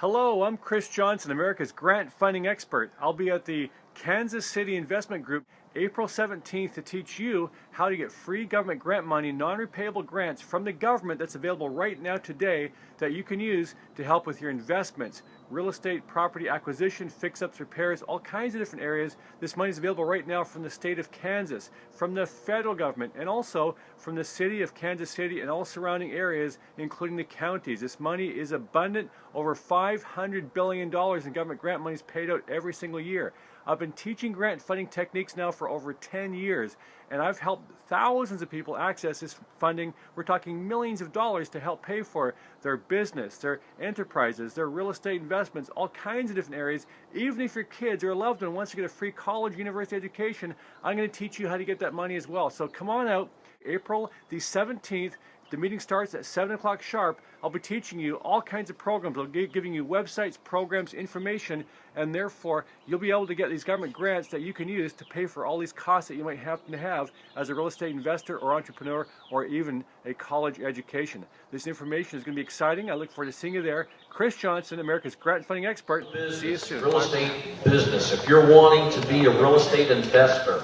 Hello, I'm Chris Johnson, America's grant funding expert. I'll be at the Kansas City Investment Group April 17th to teach you how to get free government grant money, non-repayable grants from the government that's available right now today that you can use to help with your investments, real estate, property acquisition, fix-ups, repairs, all kinds of different areas. This money is available right now from the state of Kansas, from the federal government, and also from the city of Kansas City and all surrounding areas, including the counties. This money is abundant. Over $500 billion in government grant money is paid out every single year. I've been teaching grant funding techniques now for over 10 years, and I've helped thousands of people access this funding. We're talking millions of dollars to help pay for their business, their enterprises, their real estate investments, all kinds of different areas. Even if your kids or a loved one wants to get a free college, university education, I'm going to teach you how to get that money as well. So come on out, April the 17th. The meeting starts at 7 o'clock sharp. I'll be teaching you all kinds of programs. I'll be giving you websites, programs, information, and therefore you'll be able to get these government grants that you can use to pay for all these costs that you might happen to have as a real estate investor or entrepreneur or even a college education. This information is going to be exciting. I look forward to seeing you there. Chris Johnson, America's grant funding expert. See you soon. Real estate business. If you're wanting to be a real estate investor,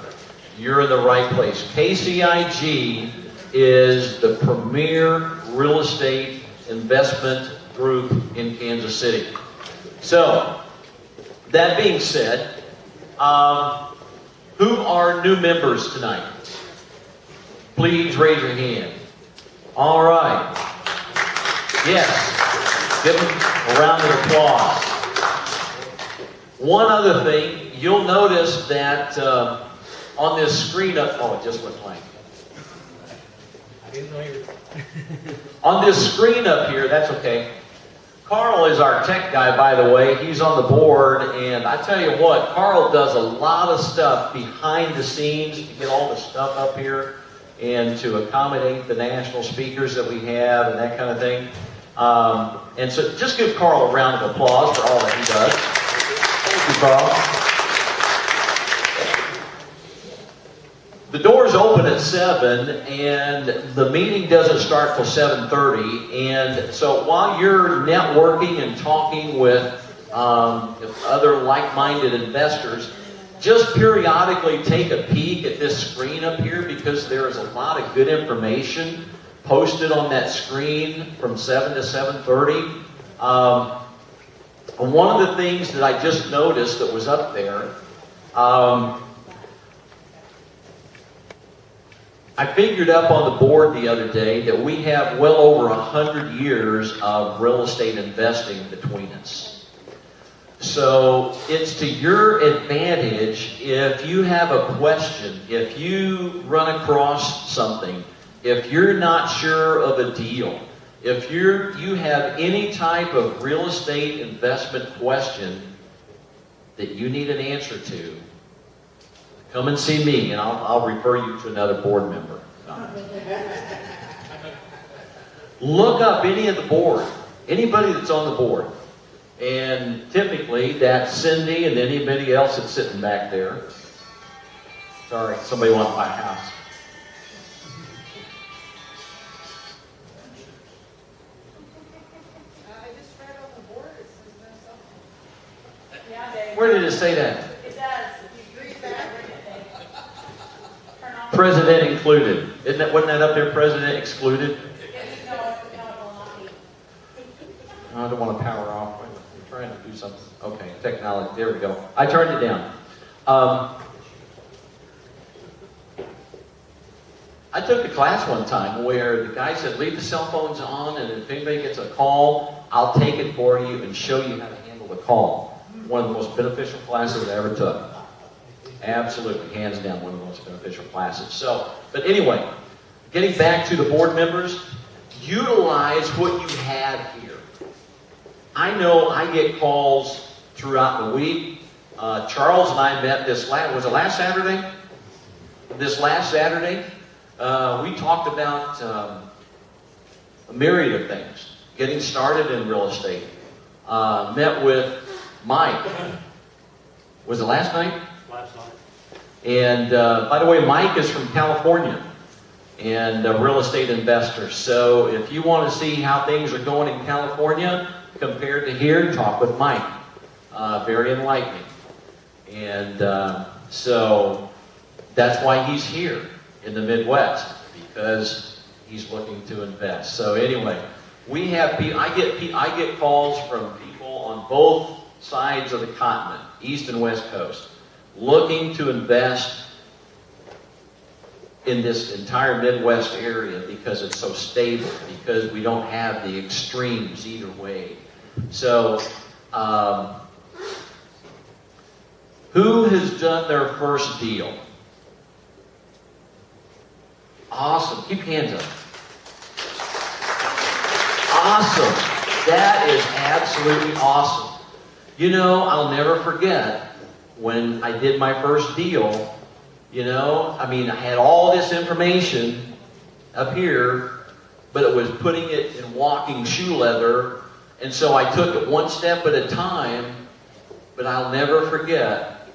you're in the right place. KCIG is the premier real estate investment group in Kansas City. So, that being said, who are new members tonight? Please raise your hand. All right. Yes. Give them a round of applause. One other thing, you'll notice that on this screen up, oh, it just went blank. On this screen up here, that's okay. Carl is our tech guy, by the way. He's on the board, and I tell you what, Carl does a lot of stuff behind the scenes to get all the stuff up here and to accommodate the national speakers that we have and that kind of thing. And so just give Carl a round of applause for all that he does. Thank you, Carl. The doors open at 7, and the meeting doesn't start till 7:30. And so while you're networking and talking with other like-minded investors, just periodically take a peek at this screen up here, because there is a lot of good information posted on that screen from 7 to 7:30. And one of the things that I just noticed that was up there, I figured up on the board the other day that we have well over 100 years of real estate investing between us. So it's to your advantage if you have a question, if you run across something, if you're not sure of a deal, if you have any type of real estate investment question that you need an answer to, come and see me, and I'll refer you to another board member. Look up any of the board, anybody that's on the board. And typically that's Cindy and anybody else that's sitting back there. Sorry, somebody wants my house. I just read on the board, it says no something. Yeah, Dave. Where did it say that? It does. If you read back, turn on. President included. Wasn't that up there, president excluded? No, it will not be. I don't want to power off. I'm trying to do something. Okay, technology. There we go. I turned it down. I took a class one time where the guy said, leave the cell phones on, and if anybody gets a call, I'll take it for you and show you how to handle the call. One of the most beneficial classes I ever took. Absolutely, hands down, one of the most beneficial classes. So, but anyway, getting back to the board members, utilize what you have here. I know I get calls throughout the week. Charles and I met was it last Saturday? This last Saturday, we talked about a myriad of things. Getting started in real estate. Met with Mike. Was it last night? Last night. And by the way, Mike is from California and a real estate investor. So if you want to see how things are going in California, compared to here, talk with Mike. Very enlightening. And so that's why he's here in the Midwest, because he's looking to invest. So anyway, I get calls from people on both sides of the continent, East and West Coast, looking to invest in this entire Midwest area because it's so stable, because we don't have the extremes either way. So, who has done their first deal? Awesome. Keep your hands up. Awesome. That is absolutely awesome. You know, I'll never forget when I did my first deal. You know, I mean, I had all this information up here, but it was putting it in walking shoe leather. And so I took it one step at a time, but I'll never forget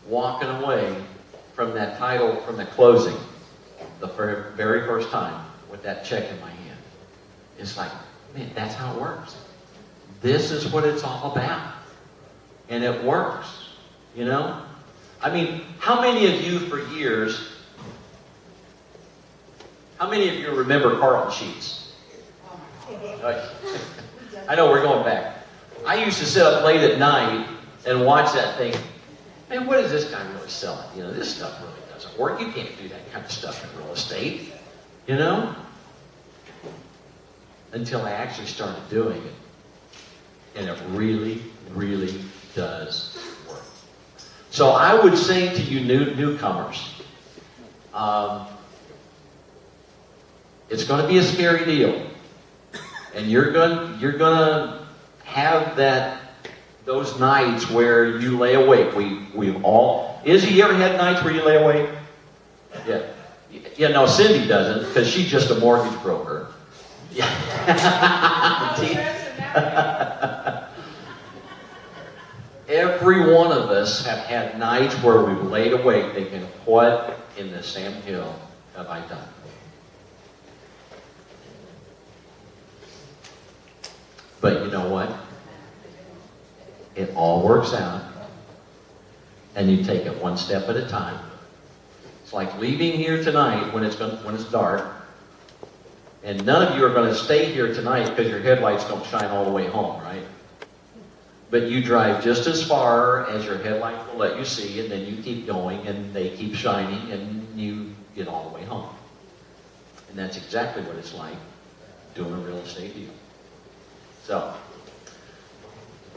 walking away from that title, from the closing, the very first time with that check in my hand. It's like, man, that's how it works. This is what it's all about. And it works, you know? I mean, how many of you for years, how many of you remember Carlton Sheets? I know, we're going back. I used to sit up late at night and watch that thing. Man, what is this guy really selling? You know, this stuff really doesn't work. You can't do that kind of stuff in real estate, you know? Until I actually started doing it. And it really, really does work. So I would say to you newcomers, it's going to be a scary deal. And you're going to have those nights where you lay awake. We've all... Izzy, you ever had nights where you lay awake? Yeah. Yeah, no, Cindy doesn't, because she's just a mortgage broker. Yeah. Every one of us have had nights where we've laid awake thinking, what in the Sam Hill have I done? But you know what? It all works out. And you take it one step at a time. It's like leaving here tonight when it's dark. And none of you are going to stay here tonight because your headlights don't shine all the way home, right? But you drive just as far as your headlight will let you see, and then you keep going, and they keep shining, and you get all the way home. And that's exactly what it's like doing a real estate deal. So,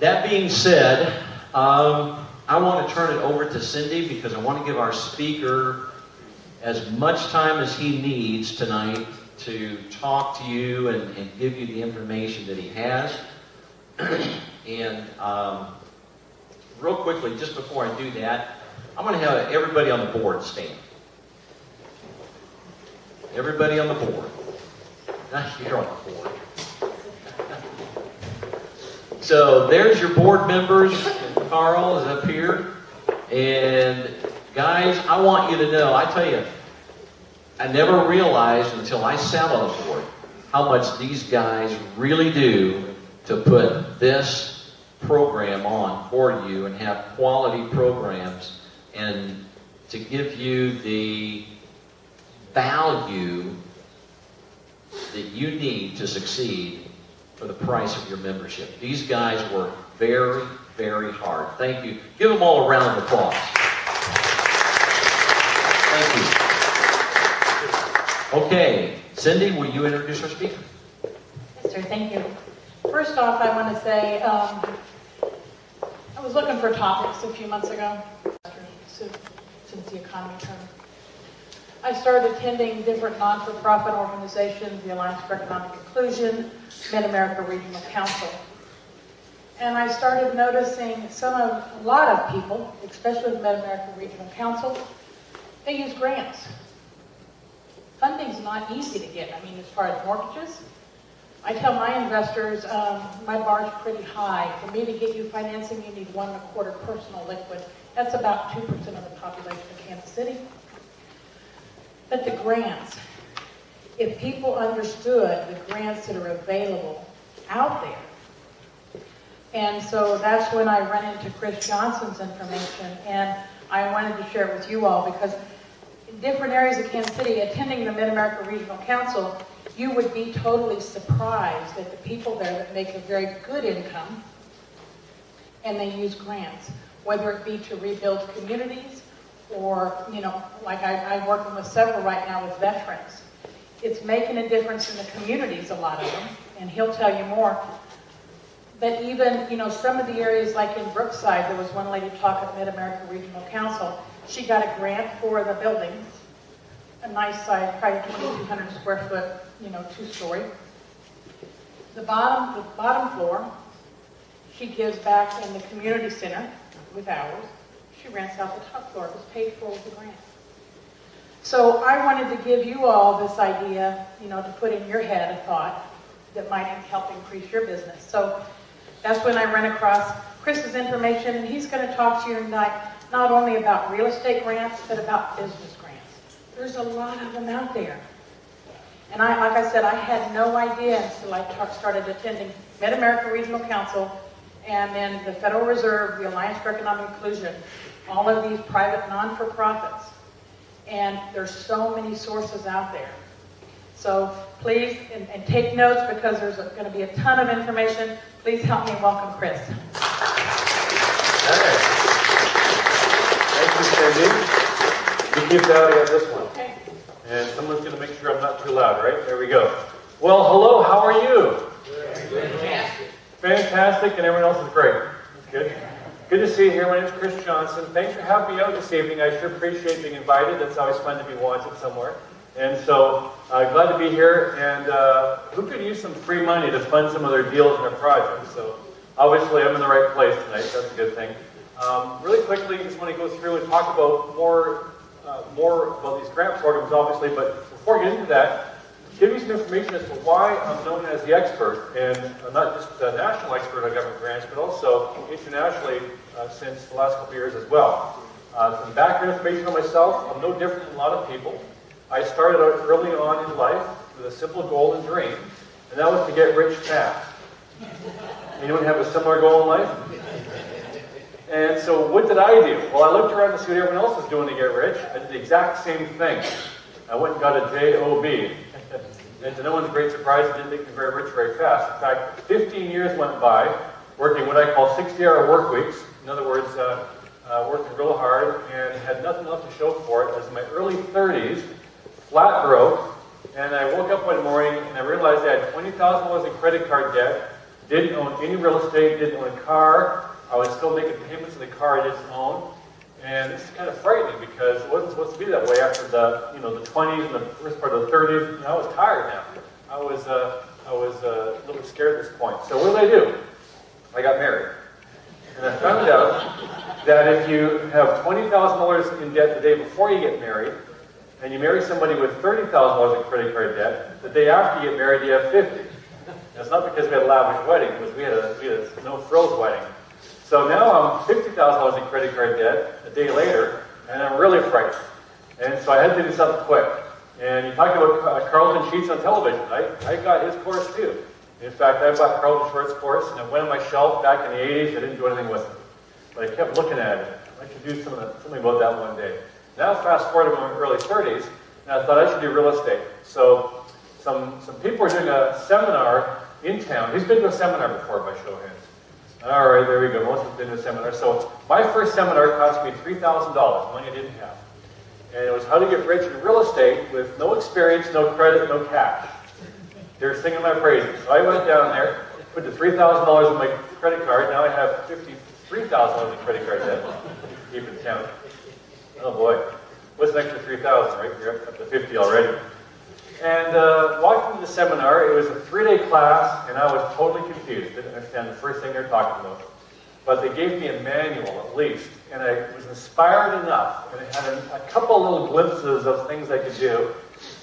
that being said, I want to turn it over to Cindy because I want to give our speaker as much time as he needs tonight to talk to you and give you the information that he has. And real quickly, just before I do that, I'm going to have everybody on the board stand. Everybody on the board. You're on the board. So there's your board members. Carl is up here. And guys, I want you to know, I tell you, I never realized until I sat on the board how much these guys really do to put this program on for you and have quality programs and to give you the value that you need to succeed for the price of your membership. These guys work very, very hard. Thank you. Give them all a round of applause. Thank you. Okay, Cindy, will you introduce our speaker? Yes, sir. Thank you. First off, I want to say I was looking for topics a few months ago since the economy turned. I started attending different non-for-profit organizations, the Alliance for Economic Inclusion, Mid-America Regional Council. And I started noticing a lot of people, especially the Mid-America Regional Council, they use grants. Funding's not easy to get. I mean, as far as mortgages, I tell my investors, my bar's pretty high. For me to get you financing, you need 1.25 personal liquid. That's about 2% of the population of Kansas City. But the grants, if people understood the grants that are available out there, And so that's when I ran into Chris Johnson's information, and I wanted to share it with you all because in different areas of Kansas City, attending the Mid-America Regional Council, you would be totally surprised at the people there that make a very good income, and they use grants, whether it be to rebuild communities or, you know, like I'm working with several right now with veterans. It's making a difference in the communities, a lot of them, and he'll tell you more. But even, you know, some of the areas like in Brookside, there was one lady talk at Mid-America Regional Council. She got a grant for the buildings, a nice size, probably 2,200 square foot, you know, 2-story. The bottom floor, she gives back in the community center with hours. She rents out the top floor. It was paid for with the grant. So I wanted to give you all this idea, you know, to put in your head a thought that might help increase your business. So that's when I ran across Chris's information, and he's going to talk to you tonight not only about real estate grants, but about business grants. There's a lot of them out there. And like I said, I had no idea until I started attending Mid-America Regional Council, and then the Federal Reserve, the Alliance for Economic Inclusion, all of these private non-for-profits. And there's so many sources out there. So please, and take notes because there's going to be a ton of information. Please help me welcome Chris. Hey. Thank you, Cindy. You keep that, I got this one. Okay. And someone's going to make sure I'm not too loud, right? There we go. Well, hello, how are you? Fantastic. Fantastic, and everyone else is great. That's good. Good to see you here. My name is Chris Johnson. Thanks for having me out this evening. I sure appreciate being invited. It's always fun to be wanted somewhere. And so, glad to be here. And who could use some free money to fund some of their deals and their projects? So, obviously, I'm in the right place tonight. That's a good thing. Really quickly, just want to go through and talk about more about these grant programs, obviously. But before I get into that, give you some information as to why I'm known as the expert, and I'm not just a national expert on government grants, but also internationally since the last couple of years as well. Some background information on myself. I'm no different than a lot of people. I started out early on in life with a simple goal and dream, and that was to get rich fast. Anyone have a similar goal in life? And so what did I do? Well, I looked around to see what everyone else was doing to get rich. I did the exact same thing. I went and got a JOB. And to no one's great surprise, it didn't make me very rich very fast. In fact, 15 years went by working what I call 60-hour work weeks. In other words, working real hard and had nothing left to show for it. I was in my early 30s, flat broke, and I woke up one morning and I realized I had $20,000 in credit card debt, didn't own any real estate, didn't own a car. I was still making payments on the car I didn't own. And this is kind of frightening because it wasn't supposed to be that way after the 20s and the first part of the 30s. I was tired now. I was a little scared at this point. So what did I do? I got married. And I found out that if you have $20,000 in debt the day before you get married, and you marry somebody with $30,000 in credit card debt, the day after you get married, you have 50. That's not because we had a lavish wedding, because we had a no-frills wedding. So now I'm $50,000 in credit card debt a day later, and I'm really frightened. And so I had to do something quick. And you talk about Carlton Sheets on television. I got his course too. In fact, I bought Carlton Short's course, and it went on my shelf back in the 80s. I didn't do anything with it. But I kept looking at it. I should do something about that one day. Now fast forward to my early 30s, and I thought I should do real estate. So some people are doing a seminar in town. Who's been to a seminar before, by show of hands? All right, there we go. Most have been to a seminar. So my first seminar cost me $3,000, money I didn't have. And it was how to get rich in real estate with no experience, no credit, no cash. They were singing my praises. So I went down there, put the $3,000 in my credit card. Now I have $53,000 in credit card debt. Keep it count. Oh boy. What's an extra $3,000, right? You're up to 50 already. And walking to the seminar, it was a 3-day class, and I was totally confused. Didn't understand the first thing they were talking about. But they gave me a manual, at least, and I was inspired enough, and it had a couple little glimpses of things I could do.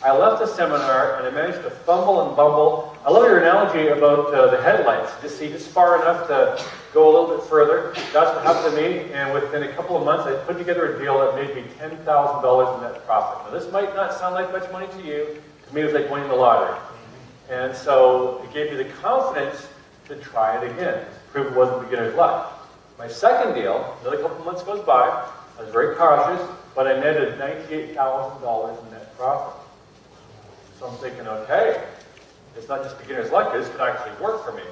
I left the seminar, and I managed to fumble and bumble. I love your analogy about the headlights. Just see just far enough to go a little bit further. That's what happened to me, and within a couple of months, I put together a deal that made me $10,000 in net profit. Now, this might not sound like much money to you. To me, it was like winning the lottery. And so it gave me the confidence to try it again. Prove it wasn't beginner's luck. My second deal, another couple months goes by, I was very cautious, but I netted $98,000 in net profit. So I'm thinking, okay, it's not just beginner's luck, this could actually work for me.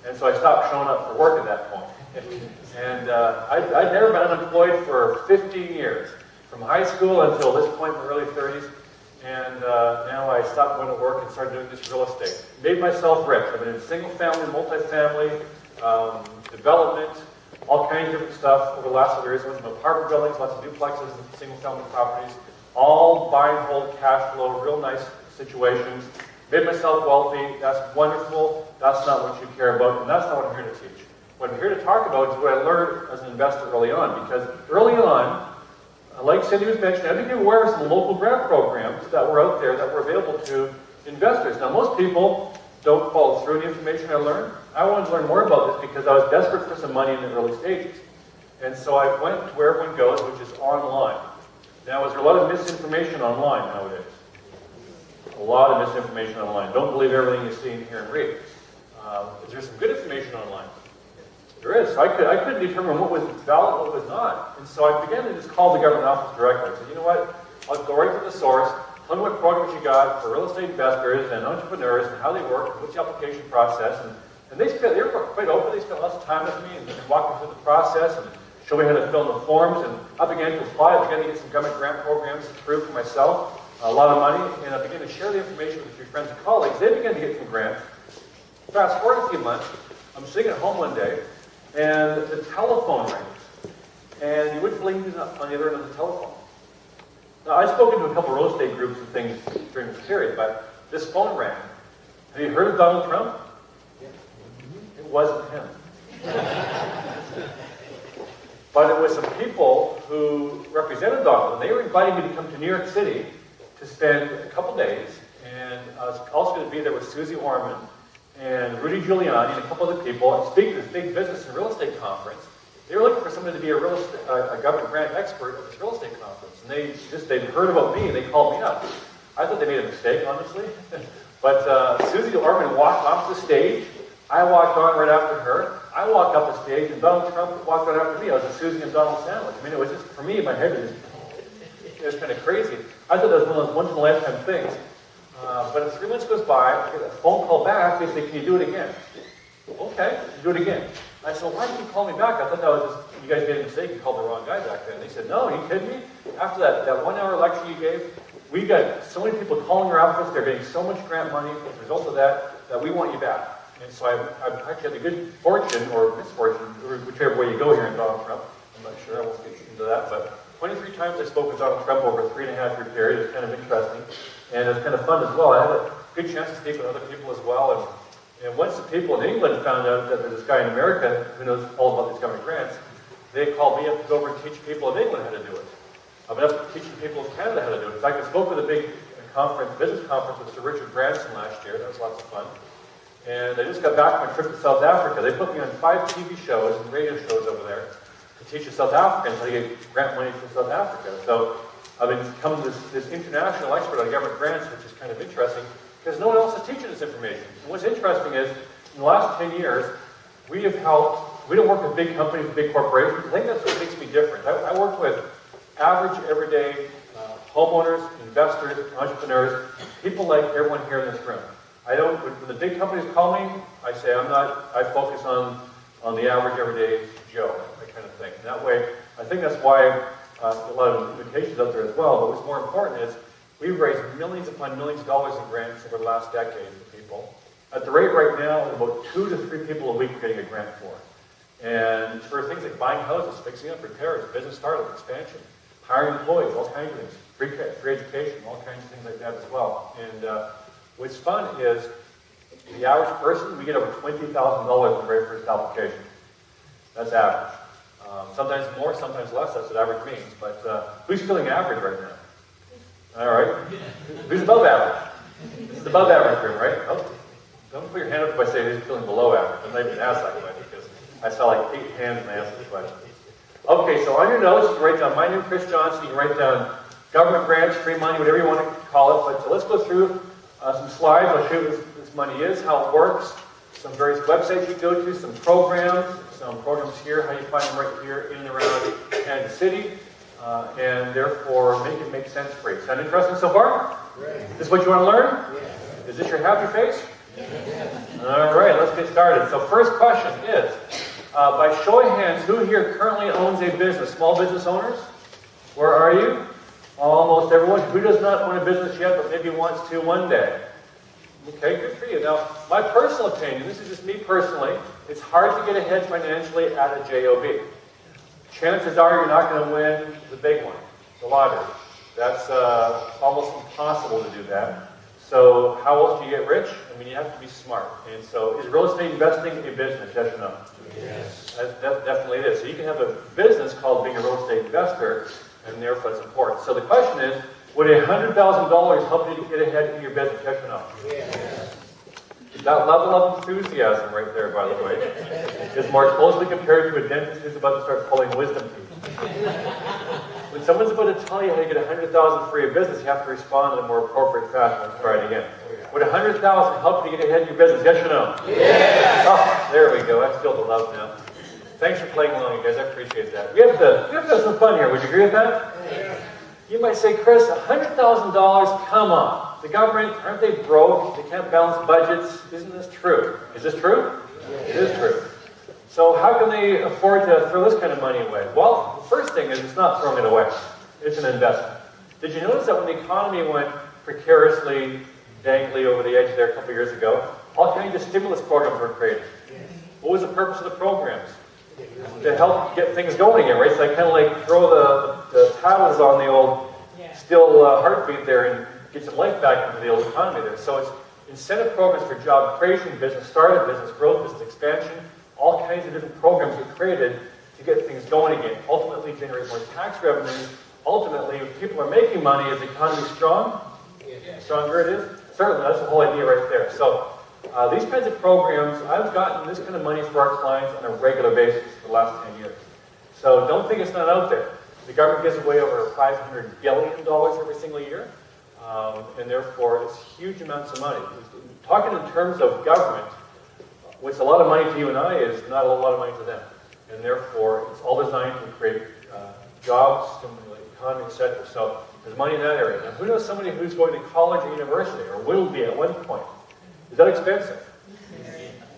And so I stopped showing up for work at that point. And I'd never been unemployed for 15 years, from high school until this point in the early 30s. And now I stopped going to work and started doing this real estate. Made myself rich. I've been in single-family, multifamily, development, all kinds of different stuff over the last few years. Went from apartment buildings, lots of duplexes, single-family properties, all buy and hold cash flow, real nice situations. Made myself wealthy. That's wonderful. That's not what you care about, and that's not what I'm here to teach. What I'm here to talk about is what I learned as an investor early on, because early on, like Cindy was mentioning, I became aware of some local grant programs that were out there that were available to investors. Now, most people don't follow through the information I learned. I wanted to learn more about this because I was desperate for some money in the early stages. And so I went to where everyone goes, which is online. Now, is there a lot of misinformation online nowadays? A lot of misinformation online. Don't believe everything you see and hear and read. Is there some good information online? There is. So I couldn't determine what was valid and what was not. And so I began to just call the government office directly. I said, you know what? I'll go right to the source. Tell me what programs you got for real estate investors and entrepreneurs and how they work, and what's the application process. And they were quite open. They spent lots of time with me and walked me through the process and showed me how to fill in the forms. And I began to apply. I began to get some government grant programs through for myself, a lot of money. And I began to share the information with your friends and colleagues. They began to get some grants. Fast forward a few months, I'm sitting at home one day, and the telephone rings. And you wouldn't believe who's on the other end of the telephone. Now, I've spoken to a couple of real estate groups and things during this period, but this phone rang. Have you heard of Donald Trump? It wasn't him. But it was some people who represented Donald, and they were inviting me to come to New York City to spend a couple days, and I was also going to be there with Susie Orman and Rudy Giuliani and a couple other people and speak at this big business and real estate conference. They were looking for somebody to be a government grant expert at this real estate conference. And they'd heard about me and they called me up. I thought they made a mistake, honestly. But Susie Orman walked off the stage. I walked on right after her. I walked up the stage and Donald Trump walked right after me. I was a Susie and Donald sandwich. I mean, it was just, for me, in my head, it was kind of crazy. I thought that was one of those once-in-a-lifetime things. But as 3 months goes by, I get a phone call back. They say, can you do it again? Okay, do it again. I said, why did you call me back? I thought that was just, you guys made a mistake. You called the wrong guy back then. They said, no, are you kidding me? After that 1 hour lecture you gave, we got so many people calling our office. They're getting so much grant money as a result of that we want you back. And so I actually had the good fortune, or misfortune, whichever way you go here in Donald Trump. I'm not sure. I won't get into that. But 23 times I spoke with Donald Trump over a 3.5-year period. It's kind of interesting. And it's kind of fun as well. I had a good chance to speak with other people as well. And once the people in England found out that there's this guy in America who knows all about these government grants, they called me up to go over and teach people in England how to do it. I've been up teaching people in Canada how to do it. In fact, I spoke with a big business conference with Sir Richard Branson last year. That was lots of fun. And I just got back from my trip to South Africa. They put me on 5 TV shows and radio shows over there to teach the South Africans how to get grant money from South Africa. So I've become this international expert on government grants, which is kind of interesting, because no one else is teaching this information. And what's interesting is, in the last 10 years, we don't work with big companies, big corporations. I think that's what makes me different. I work with average, everyday homeowners, investors, entrepreneurs, people like everyone here in this room. When the big companies call me, I say I focus on the average, everyday Joe, that kind of thing. And that way, I think that's why a lot of invitations out there as well. But what's more important is we've raised millions upon millions of dollars in grants over the last decade for people. At the rate right now, about 2 to 3 people a week are getting a grant for. And for things like buying houses, fixing up repairs, business startup, expansion, hiring employees, all kinds of things, free education, all kinds of things like that as well. And what's fun is the average person, we get over $20,000 in the very first application. That's average. Sometimes more, sometimes less. That's what average means. But who's feeling average right now? All right. Who's above average? This is above average group, right? Oh, don't put your hand up if I say who's feeling below average. I'm not even asked that question because I saw like 8 hands when I asked this question. Okay, so on your notes, you can write down my name, Chris Johnson. You can write down government grants, free money, whatever you want to call it. But let's go through some slides. I'll show you what this money is, how it works, some various websites you go to, some programs here, how you find them right here in and around Kansas City, and therefore make it make sense for you. Sound interesting so far? Right. Is this what you want to learn? Yeah. Is this your happy face? Yeah. All right, let's get started. So first question is, by show of hands, who here currently owns a business? Small business owners? Where are you? Almost everyone. Who does not own a business yet, but maybe wants to one day? Okay, good for you. Now, my personal opinion, this is just me personally, it's hard to get ahead financially at a JOB. Chances are you're not going to win the big one, the lottery. That's almost impossible to do that. So how else do you get rich? I mean, you have to be smart. And so is real estate investing a business, yes or no? Yes. That definitely is. So you can have a business called being a real estate investor, and therefore it's important. So the question is, would $100,000 help you to get ahead in your business, yes or no? Yes. That level of enthusiasm right there, by the way, is more closely compared to a dentist who's about to start pulling wisdom teeth. When someone's about to tell you how to get $100,000 for your business, you have to respond in a more appropriate fashion. Let's try it again. Would $100,000 help you to get ahead in your business, yes or no? Yes. Oh, there we go. I feel the love now. Thanks for playing along, you guys. I appreciate that. We have to have some fun here. Would you agree with that? Yes. You might say, Chris, $100,000, come on. The government, aren't they broke? They can't balance budgets. Isn't this true? Is this true? Yes. It is true. So how can they afford to throw this kind of money away? Well, the first thing is it's not throwing it away. It's an investment. Did you notice that when the economy went precariously, dangly over the edge there a couple years ago, all kinds of stimulus programs were created? What was the purpose of the programs? To help get things going again, right? So I kind of like throw the paddles on the old still heartbeat there and get some life back into the old economy there. So it's incentive programs for job creation, business startup, business growth, business expansion, all kinds of different programs get created to get things going again, ultimately generate more tax revenues. Ultimately, if people are making money, is the economy strong? The stronger it is? Certainly, that's the whole idea right there. So these kinds of programs, I've gotten this kind of money for our clients on a regular basis for the last 10 years. So don't think it's not out there. The government gives away over $500 billion every single year, and therefore it's huge amounts of money. Talking in terms of government, what's a lot of money to you and I is not a lot of money to them. And therefore, it's all designed to create jobs, stimulate the economy, etc. So there's money in that area. Now, who knows somebody who's going to college or university, or will be at one point? Is that expensive?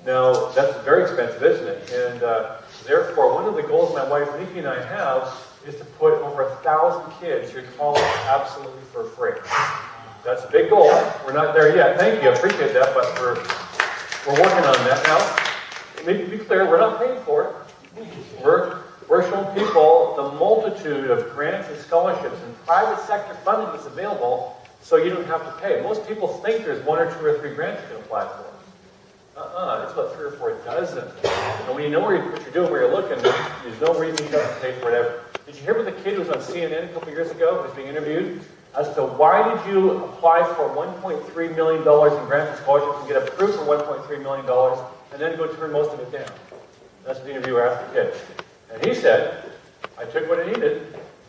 Now, that's very expensive, isn't it? And therefore, one of the goals my wife Nikki and I have is to put over 1,000 kids through college absolutely for free. That's a big goal. We're not there yet. Thank you. I appreciate that, but we're working on that now. To be clear, we're not paying for it. We're showing people the multitude of grants and scholarships and private sector funding that's available so you don't have to pay. Most people think there's 1 or 2 or 3 grants you can apply for. It's about 3 or 4 dozen. And when you know what you're doing, where you're looking, there's no reason you don't have to pay for it ever. Did you hear about the kid who was on CNN a couple years ago who was being interviewed as to why did you apply for $1.3 million in grants and scholarships and get approved for $1.3 million and then go turn most of it down? That's what the interviewer asked the kid. And he said, I took what I needed.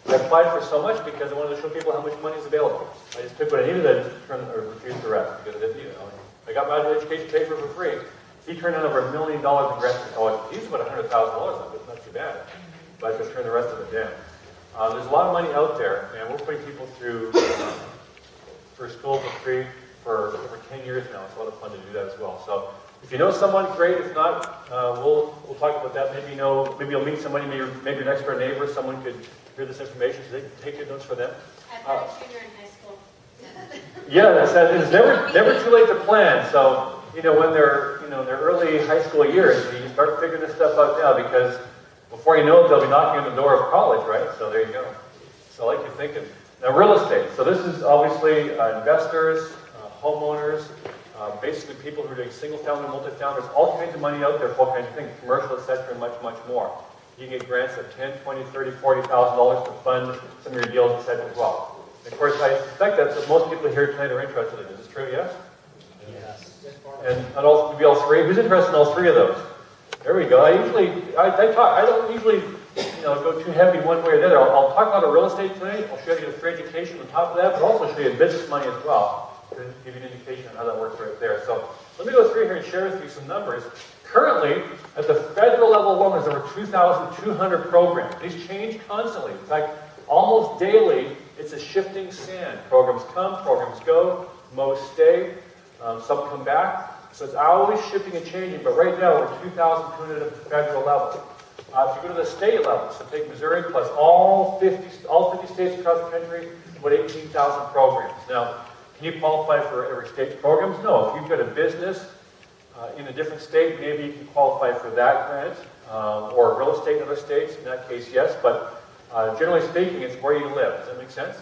I applied for so much because I wanted to show people how much money is available. I just took what I needed and refused the rest because I got my education paid for free. He turned out over $1 million in grants and scholarships. He's about $100,000 of it. Not too bad. But I just turned the rest of it down. There's a lot of money out there, and we're putting people through for school for free for over 10 years now. It's a lot of fun to do that as well. So if you know someone, great. If not, we'll talk about that. Maybe you'll meet somebody, maybe your next door neighbor, someone could hear this information so they can take good notes for them. I've got a junior in high school. Yeah, it's never too late to plan. So when they're in their early high school years, you start figuring this stuff out now because before you know it, they'll be knocking on the door of college, right? So there you go. So I like you're thinking. Now, real estate. So this is obviously investors, homeowners, basically people who are doing single-family, multi-family. There's all kinds of money out there for all kinds of things, commercial, etc., and much, much more. You can get grants of $10,000, $20,000, $30,000, $40,000 to fund some of your deals, etc. as well. And of course, I suspect that's what most people here tonight are interested in. Is this true? Yes? Yes. And maybe all 3. Who's interested in all 3 of those? There we go. I don't usually go too heavy one way or the other. I'll talk about real estate tonight. I'll show you the free education on top of that, but also show you business money as well to give you an indication on how that works right there. So Let me go through here and share with you some numbers. Currently, at the federal level alone, there's over 2,200 programs. These change constantly. In fact, almost daily, it's a shifting sand. Programs come, programs go, most stay, some come back. So it's always shifting and changing, but right now we're 2,200 at the federal level. If you go to the state level, so take Missouri plus all 50 states across the country, about 18,000 programs. Now, can you qualify for every state's programs? No. If you've got a business in a different state, maybe you can qualify for that grant, or real estate in other states. In that case, yes. But generally speaking, it's where you live. Does that make sense?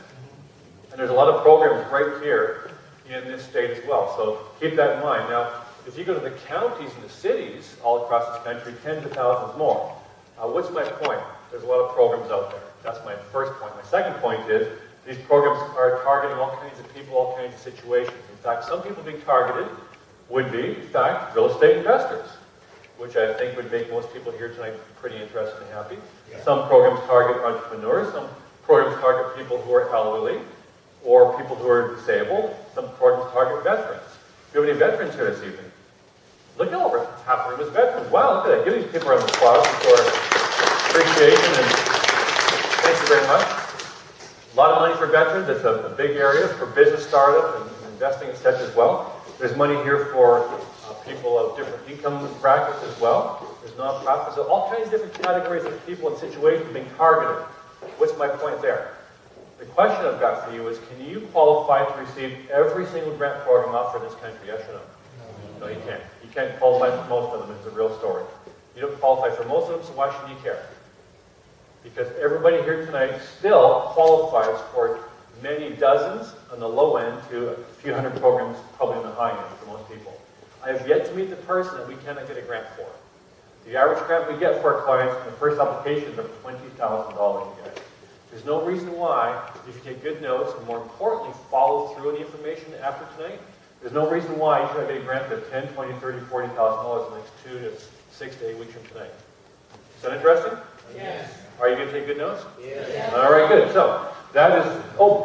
And there's a lot of programs right here in this state as well. So keep that in mind. Now, if you go to the counties and the cities all across this country, tens of thousands more. What's my point? There's a lot of programs out there. That's my first point. My second point is these programs are targeting all kinds of people, all kinds of situations. In fact, some people being targeted would be, in fact, real estate investors, which I think would make most people here tonight pretty interested and happy. Yeah. Some programs target entrepreneurs. Some programs target people who are elderly or people who are disabled. Some programs target veterans. Do you have any veterans here this evening? Look over. Half the room is veterans. Wow, look at that. Give these people a round of applause for appreciation, and thank you very much. A lot of money for veterans. It's a big area for business startup and investing, etc. as well. There's money here for people of different income brackets as well. There's nonprofits. So all kinds of different categories of people and situations being targeted. What's my point there? The question I've got for you is, can you qualify to receive every single grant program offered in this country? Yes or no? No, you can't. You can't qualify for most of them. It's a real story. You don't qualify for most of them, so why should you care? Because everybody here tonight still qualifies for many dozens on the low end to a few hundred programs, probably on the high end for most people. I have yet to meet the person that we cannot get a grant for. The average grant we get for our clients in the first application is $20,000 a year. There's no reason why, if you take good notes, and more importantly, follow through on the information after tonight, there's no reason why you should get a grant of $10,000, $20,000, $30,000, $40,000 in the next 2 to 6 to 8 weeks from tonight. Is that interesting? Yes. Are you going to take good notes? Yes. All right, good. So, that is,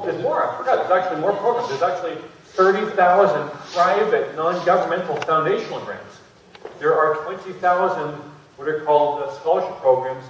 there's more. I forgot. There's actually more programs. There's actually 30,000 private, non-governmental foundational grants. There are 20,000 what are called scholarship programs,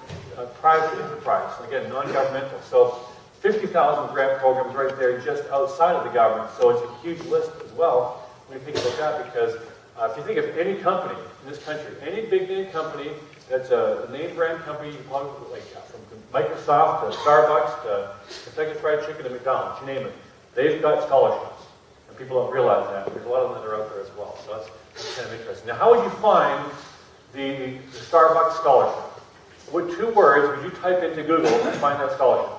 private enterprise. Again, non-governmental. So 50,000 grant programs right there just outside of the government. So it's a huge list as well when you think about that, because if you think of any company in this country, any big name company that's a name brand company, you probably like from Microsoft to Starbucks to Kentucky Fried Chicken to McDonald's, you name it. They've got scholarships. And people don't realize that. There's a lot of them that are out there as well. So that's kind of interesting. Now, how would you find the Starbucks scholarship? What 2 words would you type into Google and find that scholarship?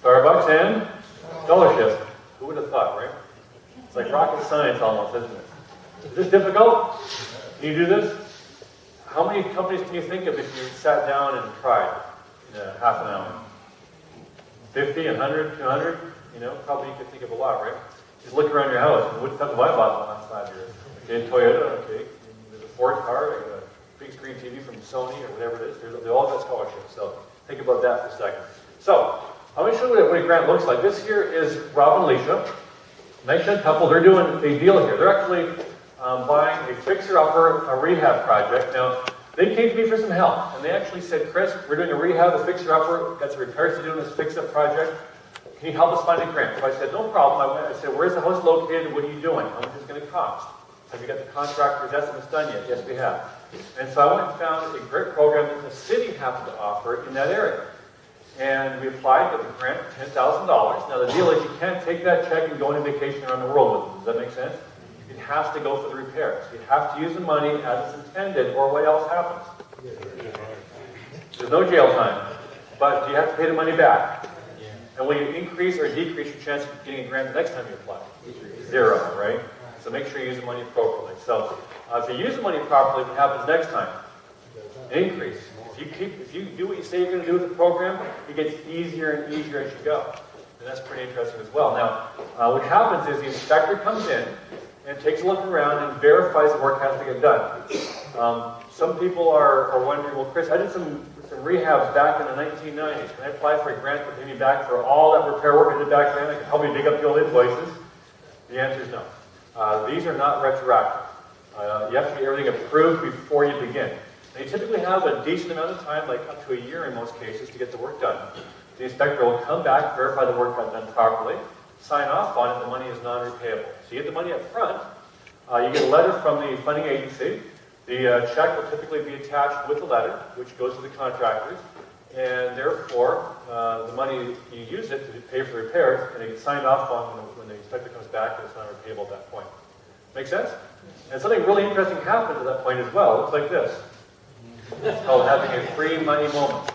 Starbucks and scholarship. Who would have thought, right? It's like rocket science almost, isn't it? Is this difficult? Can you do this? How many companies can you think of if you sat down and tried in a half an hour? 50, 100, 200? You know, probably you could think of a lot, right? Just look around your house. What stuff have I bought in the last 5 years? Okay, Toyota, okay. There's a Ford car, a big screen TV from Sony or whatever it is. They all got scholarships. So think about that for a second. So I'm going to show you what a grant looks like. This here is Rob and Alicia, nice young couple. They're doing a deal here. They're actually buying a fixer-upper, a rehab project. Now, they came to me for some help, and they actually said, Chris, we're doing a rehab, a fixer-upper, got some repairs to do in this fix-up project. Can you help us find a grant? So I said, no problem. I said, where's the house located? What are you doing? How much is it going to cost? Have you got the contractor's estimates done yet? Yes, we have. And so I went and found a great program that the city happened to offer in that area. And we applied, got the grant for $10,000. Now the deal is you can't take that check and go on a vacation around the world with it. Does that make sense? It has to go for the repairs. You have to use the money as it's intended, or what else happens? There's no jail time, but you have to pay the money back. And will you increase or decrease your chance of getting a grant the next time you apply? 0, right? So make sure you use the money appropriately. So if you use the money properly, what happens next time? Increase. If you do what you say you're going to do with the program, it gets easier and easier as you go. And that's pretty interesting as well. Now, what happens is the inspector comes in and takes a look around and verifies the work has to get done. Some people are wondering, well, Chris, I did some rehabs back in the 1990s. Can I apply for a grant to pay me back for all that repair work I did back then? I can help you dig up the old invoices. The answer is no. These are not retroactive. You have to get everything approved before you begin. They typically have a decent amount of time, like up to a year in most cases, to get the work done. The inspector will come back, verify the work got done properly, sign off on it, the money is non-repayable. So you get the money up front, you get a letter from the funding agency, the check will typically be attached with the letter, which goes to the contractors, and therefore, the money, you use it to pay for repairs, and it gets signed off on when the inspector comes back, and it's non-repayable at that point. Make sense? And something really interesting happens at that point as well. It looks like this. It's called having a free money moment.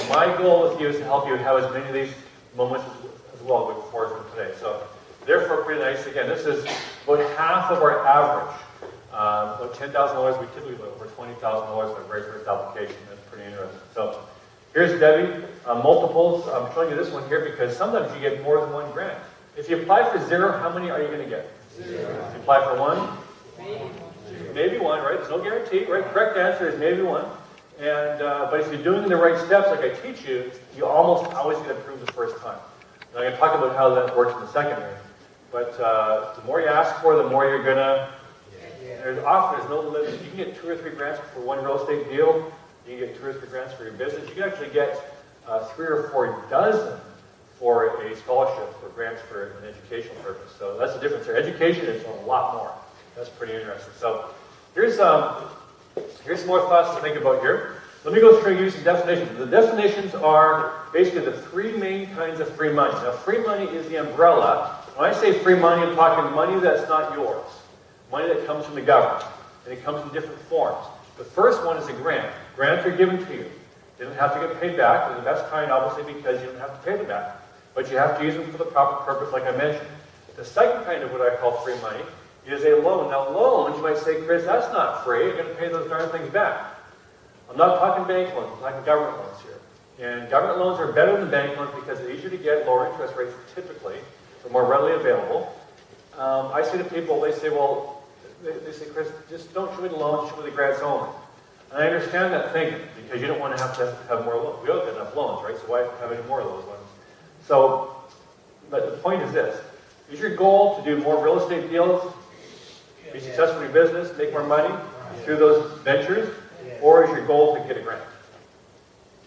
My goal with you is to help you have as many of these moments as well going forward from today. So, therefore, pretty nice. Again, this is about half of our average. About $10,000, we typically do over $20,000 for the very first application. That's pretty interesting. So, here's Debbie. Multiples. I'm showing you this one here because sometimes you get more than one grant. If you apply for 0, how many are you going to get? 0. If you apply for 1? Maybe 1, right? There's no guarantee, right? Correct answer is maybe 1. And but if you're doing the right steps, like I teach you, you almost always get approved the first time. And I'm going to talk about how that works in a second here. But the more you ask for, the more you're going to. There's no limit. You can get 2 or 3 grants for one real estate deal. You can get 2 or 3 grants for your business. You can actually get 3 or 4 dozen for a scholarship or grants for an educational purpose. So that's the difference there. Education is a lot more. That's pretty interesting. So here's some more thoughts to think about here. Let me go through using definitions. The definitions are basically the 3 main kinds of free money. Now, free money is the umbrella. When I say free money, I'm talking money that's not yours. Money that comes from the government. And it comes in different forms. The first one is a grant. Grants are given to you. They don't have to get paid back. They're the best kind, obviously, because you don't have to pay them back. But you have to use them for the proper purpose, like I mentioned. The second kind of what I call free money is a loan. Now, loans, you might say, Chris, that's not free. You're going to pay those darn things back. I'm not talking bank loans. I'm talking government loans here. And government loans are better than bank loans because they're easier to get, lower interest rates typically. They're more readily available. I say to people, they say, well, they say, Chris, just don't show me the loans, show me the grants only. And I understand that thinking because you don't want to have more loans. We don't have enough loans, right? So why have any more of those ones? So, but the point is this. Is your goal to do more real estate deals, be successful in your business, make more money through those ventures, or is your goal to get a grant?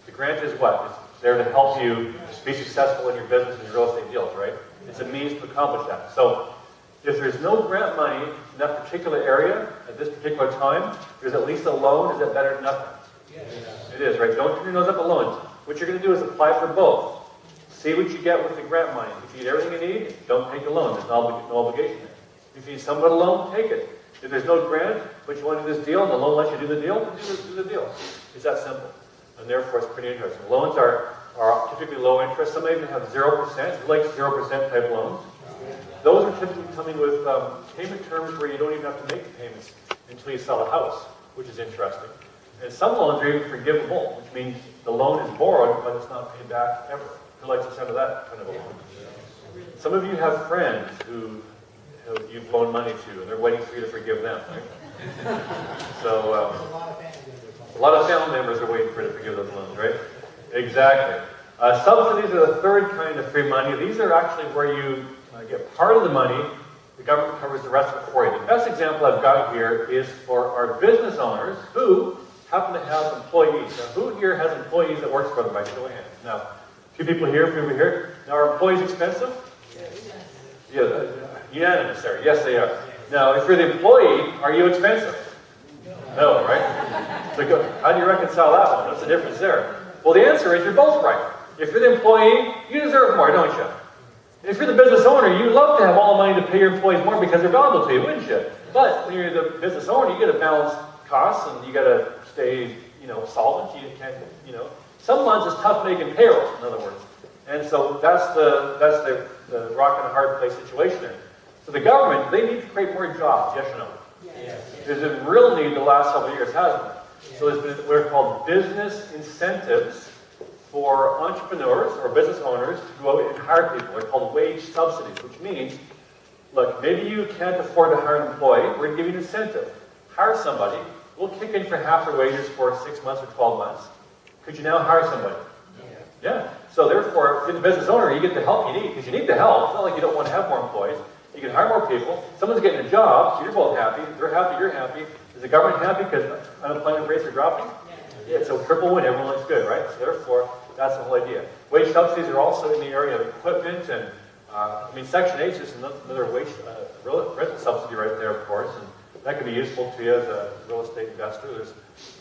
The grant is what? It's there to help you be successful in your business and your real estate deals, right? It's a means to accomplish that. So, if there's no grant money in that particular area at this particular time, there's at least a loan. Is that better than nothing? Yes. It is, right? Don't turn your nose up at loans. What you're going to do is apply for both. See what you get with the grant money. If you get everything you need, don't take the loan. There's no obligation there. If you need somewhat a loan, take it. If there's no grant, but you want to do this deal, and the loan lets you do the deal, do the deal. It's that simple. And therefore, it's pretty interesting. Loans are typically low interest. Some even have 0%, like 0% type loans. Those are typically coming with payment terms where you don't even have to make the payments until you sell a house, which is interesting. And some loans are even forgivable, which means the loan is borrowed, but it's not paid back ever. Who likes the sound of that kind of a loan? Some of you have friends who you've loaned money to, and they're waiting for you to forgive them, right? So, a lot of family members are waiting for you to forgive those loans, right? Exactly. Subsidies are the third kind of free money. These are actually where you get part of the money, the government covers the rest of it for you. The best example I've got here is for our business owners who happen to have employees. Now, who here has employees that works for them? By show of hands. Now, a few people here. Now, are employees expensive? Yes. Yeah, unanimous there. Yes, they are. Now, if you're the employee, are you expensive? No, right? So how do you reconcile that one? What's the difference there? Well, the answer is you're both right. If you're the employee, you deserve more, don't you? If you're the business owner, you love to have all the money to pay your employees more because they're valuable to you, wouldn't you? But when you're the business owner, you got to balance costs and you got to stay, solvent. You can't, Some months it's tough making payroll, in other words. And so that's the rock and a hard place situation there. So the government, they need to create more jobs, yes or no? Yes. There's a real need the last several years, hasn't it? Yes. So there's been what are called business incentives for entrepreneurs or business owners to go out and hire people. They're called wage subsidies, which means, look, maybe you can't afford to hire an employee. We're going to give you an incentive. Hire somebody. We'll kick in for half their wages for 6 months or 12 months. Could you now hire somebody? Yeah. So therefore, if you're the business owner, you get the help you need because you need the help. It's not like you don't want to have more employees. You can hire more people. Someone's getting a job, so you're both happy. They're happy, you're happy. Is the government happy because unemployment rates are dropping? Yeah, so triple win, everyone looks good, right? So therefore, that's the whole idea. Wage subsidies are also in the area of equipment, and Section 8 is just another wage rental subsidy right there, of course, and that can be useful to you as a real estate investor. There's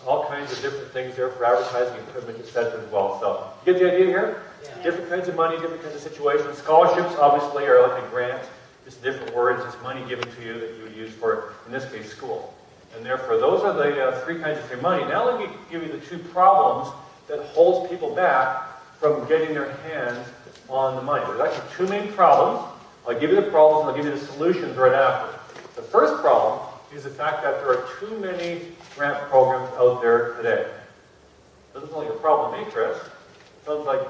all kinds of different things there for advertising, equipment, etc. as well. So, you get the idea here? Yeah. Different kinds of money, different kinds of situations. Scholarships, obviously, are like a grant, just different words, just money given to you that you would use for, in this case, school. And therefore, those are the three kinds of free money. Now let me give you the two problems that holds people back from getting their hands on the money. There's actually two main problems. I'll give you the problems and I'll give you the solutions right after. The first problem is the fact that there are too many grant programs out there today. Doesn't sound like a problem to me, Chris. Sounds like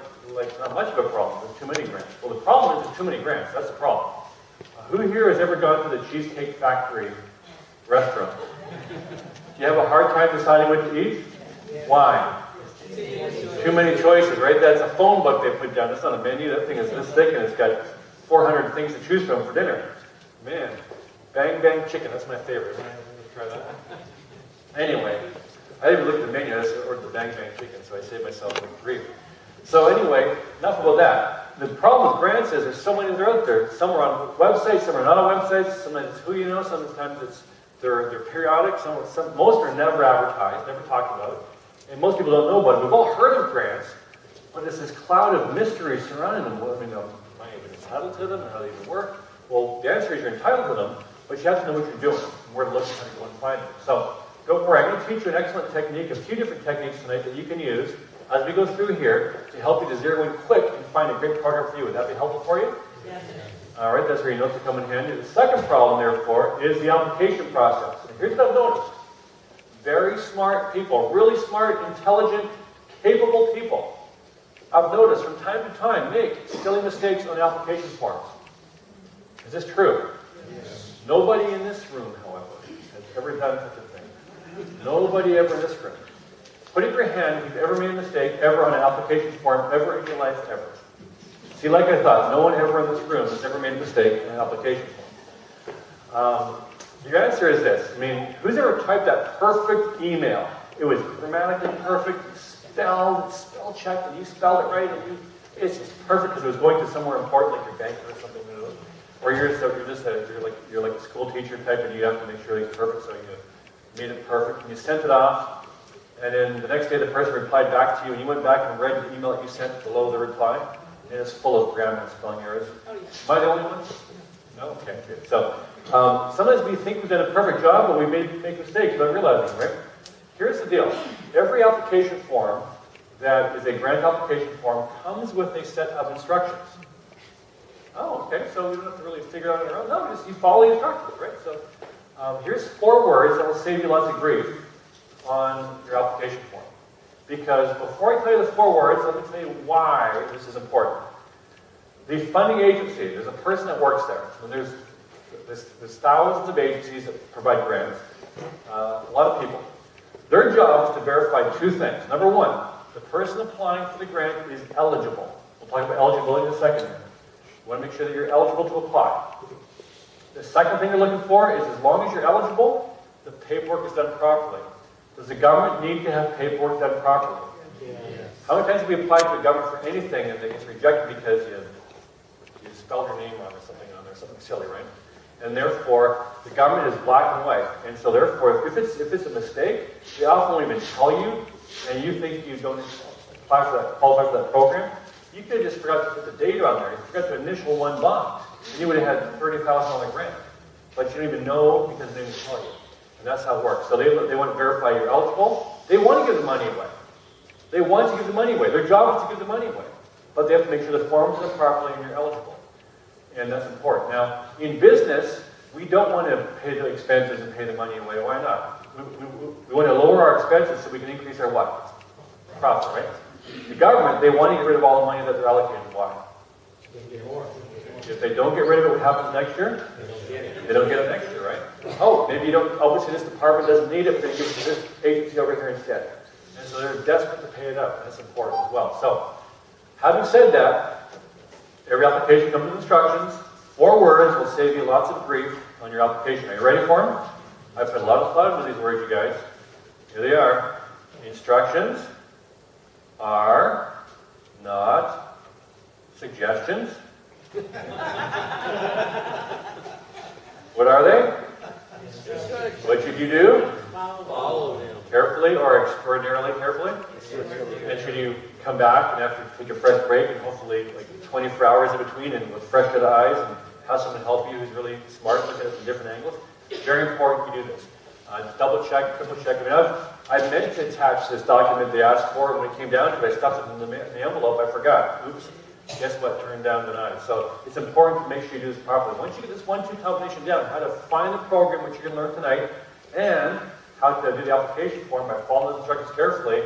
not much of a problem. There's too many grants. Well, the problem is there's too many grants. That's the problem. Who here has ever gone to the Cheesecake Factory restaurant? Do you have a hard time deciding what to eat? Why? Too many choices, right? That's a phone book they put down. That's not a menu. That thing is this thick and it's got 400 things to choose from for dinner. Man, bang bang chicken. That's my favorite. Try that. Anyway, I didn't even look at the menu. I just ordered the bang bang chicken, so I saved myself like grief. So anyway, enough about that. The problem with grants is there's so many that are out there. Some are on websites, some are not on websites. Sometimes it's who you know, sometimes it's they're periodic. Most are never advertised, never talked about. And most people don't know about it. We've all heard of grants, but there's this cloud of mystery surrounding them. Am I even entitled to them, and how they even work? Well, the answer is you're entitled to them, but you have to know what you're doing and where to look and how to go and find them. So, go for it. I'm going to teach you an excellent technique, a few different techniques tonight that you can use as we go through here to help you to zero in quick and find a great program for you. Would that be helpful for you? Yes. All right, that's where your notes will come in handy. The second problem, therefore, is the application process. And here's what I've noticed. Very smart people, really smart, intelligent, capable people, I've noticed from time to time make silly mistakes on application forms. Is this true? Yes. Nobody in this room, however, has ever done such a thing. Nobody ever in this room. Put up your hand if you've ever made a mistake, ever on an application form, ever in your life, ever. See, like I thought, no one ever in this room has ever made a mistake on an application form. Your answer is this. Who's ever typed that perfect email? It was grammatically perfect, spell checked, and you spelled it right, and it's just perfect because it was going to somewhere important, like your bank or something. Or you're like a school teacher type, and you have to make sure it's perfect, so you made it perfect, and you sent it off, and then the next day the person replied back to you, and you went back and read the email that you sent below the reply, and it's full of grammar and spelling errors. Am I the only one? No? Okay, good. So, sometimes we think we've done a perfect job, but we make mistakes without realizing, right? Here's the deal. Every application form that is a grant application form comes with a set of instructions. Oh, okay, so we don't have to really figure out on our own. No, you follow the instructions, right? So here's 4 words that will save you lots of grief on your application form. Because before I tell you the 4 words, let me tell you why this is important. The funding agency, there's a person that works there. And there's thousands of agencies that provide grants, a lot of people. Their job is to verify 2 things. Number 1, the person applying for the grant is eligible. We'll talk about eligibility in a second here. You want to make sure that you're eligible to apply. The second thing they're looking for is as long as you're eligible, the paperwork is done properly. Does the government need to have paperwork done properly? Yes. How many times have we applied to the government for anything and it gets rejected because you spelled your name wrong or something silly, right? And therefore, the government is black and white. And so therefore, if it's a mistake, they often won't even tell you, and you think you don't qualify for that program, you could have just forgot to put the date on there. You forgot to initial one box, and you would have had $30,000 grant. But you don't even know because they didn't tell you. And that's how it works. So they want to verify you're eligible. They want to give the money away. They want to give the money away. Their job is to give the money away. But they have to make sure the forms are done properly and you're eligible. And that's important. Now, in business, we don't want to pay the expenses and pay the money away. Why not? We want to lower our expenses so we can increase our what? Profit, right? The government, they want to get rid of all the money that they're allocated. Why? If they don't get rid of it, what happens next year? They don't get it next year, right? Oh, maybe you don't, obviously this department doesn't need it, but they give it to this agency over here instead. And so they're desperate to pay it up. That's important as well. So, having said that, every application comes with instructions. 4 words will save you lots of grief on your application. Are you ready for them? I put a lot of thought into these words, you guys. Here they are. Instructions are not suggestions. What are they? What should you do? Follow them. Carefully or extraordinarily carefully? And should you come back and have to take a fresh break and hopefully like 24 hours in between and with fresh set of eyes and have someone help you who's really smart, look at it from different angles? Very important you do this. Double check, triple check. I meant to attach this document they asked for, and when it came down to it, I stuffed it in the envelope. I forgot. Oops. Guess what? Turned down the knife. So it's important to make sure you do this properly. Once you get this 1-2 combination down, how to find the program, which you're going to learn tonight, and how to do the application form by following the instructions carefully,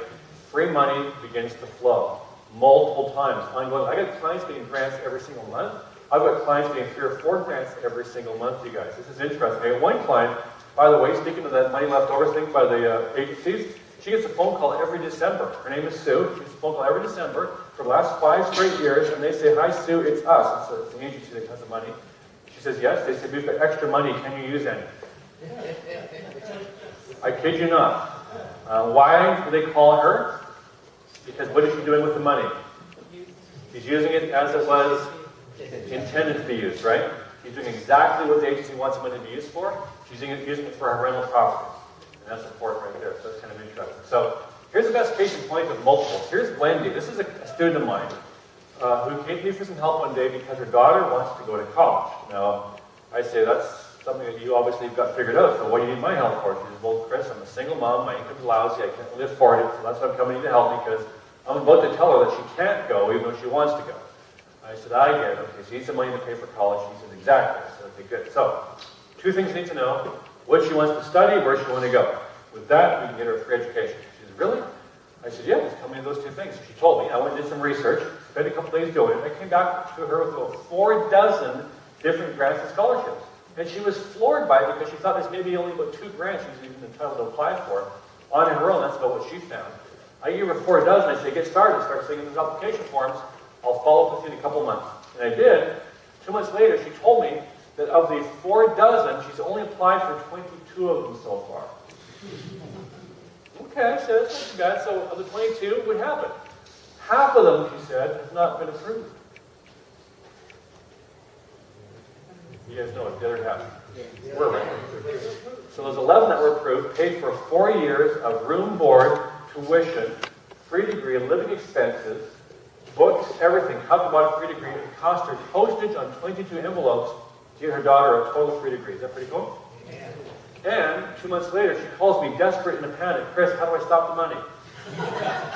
free money begins to flow. Multiple times, ongoing. I got clients getting grants every single month. I've got clients getting 3 or 4 grants every single month, you guys. This is interesting. I had one client, by the way, speaking of that money left over thing by the agencies, she gets a phone call every December. Her name is Sue. She gets a phone call every December for the last 5 straight years, and they say, "Hi, Sue, it's us." It's the agency that has the money. She says, "Yes." They say, "We've got extra money. Can you use any?" I kid you not. Why do they call her? Because what is she doing with the money? She's using it as it was intended to be used, right? She's doing exactly what the agency wants the money to be used for. She's using it for her rental properties. And that's important right there. So that's kind of interesting. So here's the best case in point of multiples. Here's Wendy. This is a student of mine who came to me for some help one day because her daughter wants to go to college. Now, I say that's something that you obviously have got figured out. So what do you need my help for? She says, "Well, Chris, I'm a single mom. My income's lousy. I can't really afford it. So that's why I'm coming in to help because I'm about to tell her that she can't go even though she wants to go." I said, "I get it. Okay, so you need some money to pay for college." She said, "Exactly." I said, "Okay, good." So 2 things you need to know. What she wants to study, where she wants to go. With that, we can get her a free education. She said, "Really?" I said, "Yeah, just tell me those 2 things." She told me. I went and did some research, spent a couple days doing it. I came back to her with about 4 dozen different grants and scholarships. And she was floored by it because she thought there's maybe only about 2 grants she's even entitled to apply for. On her own, that's about what she found. I give her 4 dozen. I say, "Get started. Start filling in those application forms. I'll follow up with you in a couple months." And I did. 2 months later, she told me that of the 4 dozen, she's only applied for 22 of them so far. Okay, so that's not too bad. So of the 22, what happened? Half of them, she said, has not been approved. You guys know it, the other half. We're right. So those 11 that were approved paid for 4 years of room, board, tuition, free degree, living expenses, books, everything. How about a free degree? It cost her postage on 22 envelopes to get her daughter a total free degree. Is that pretty cool? And 2 months later, she calls me desperate in a panic. "Chris, how do I stop the money?"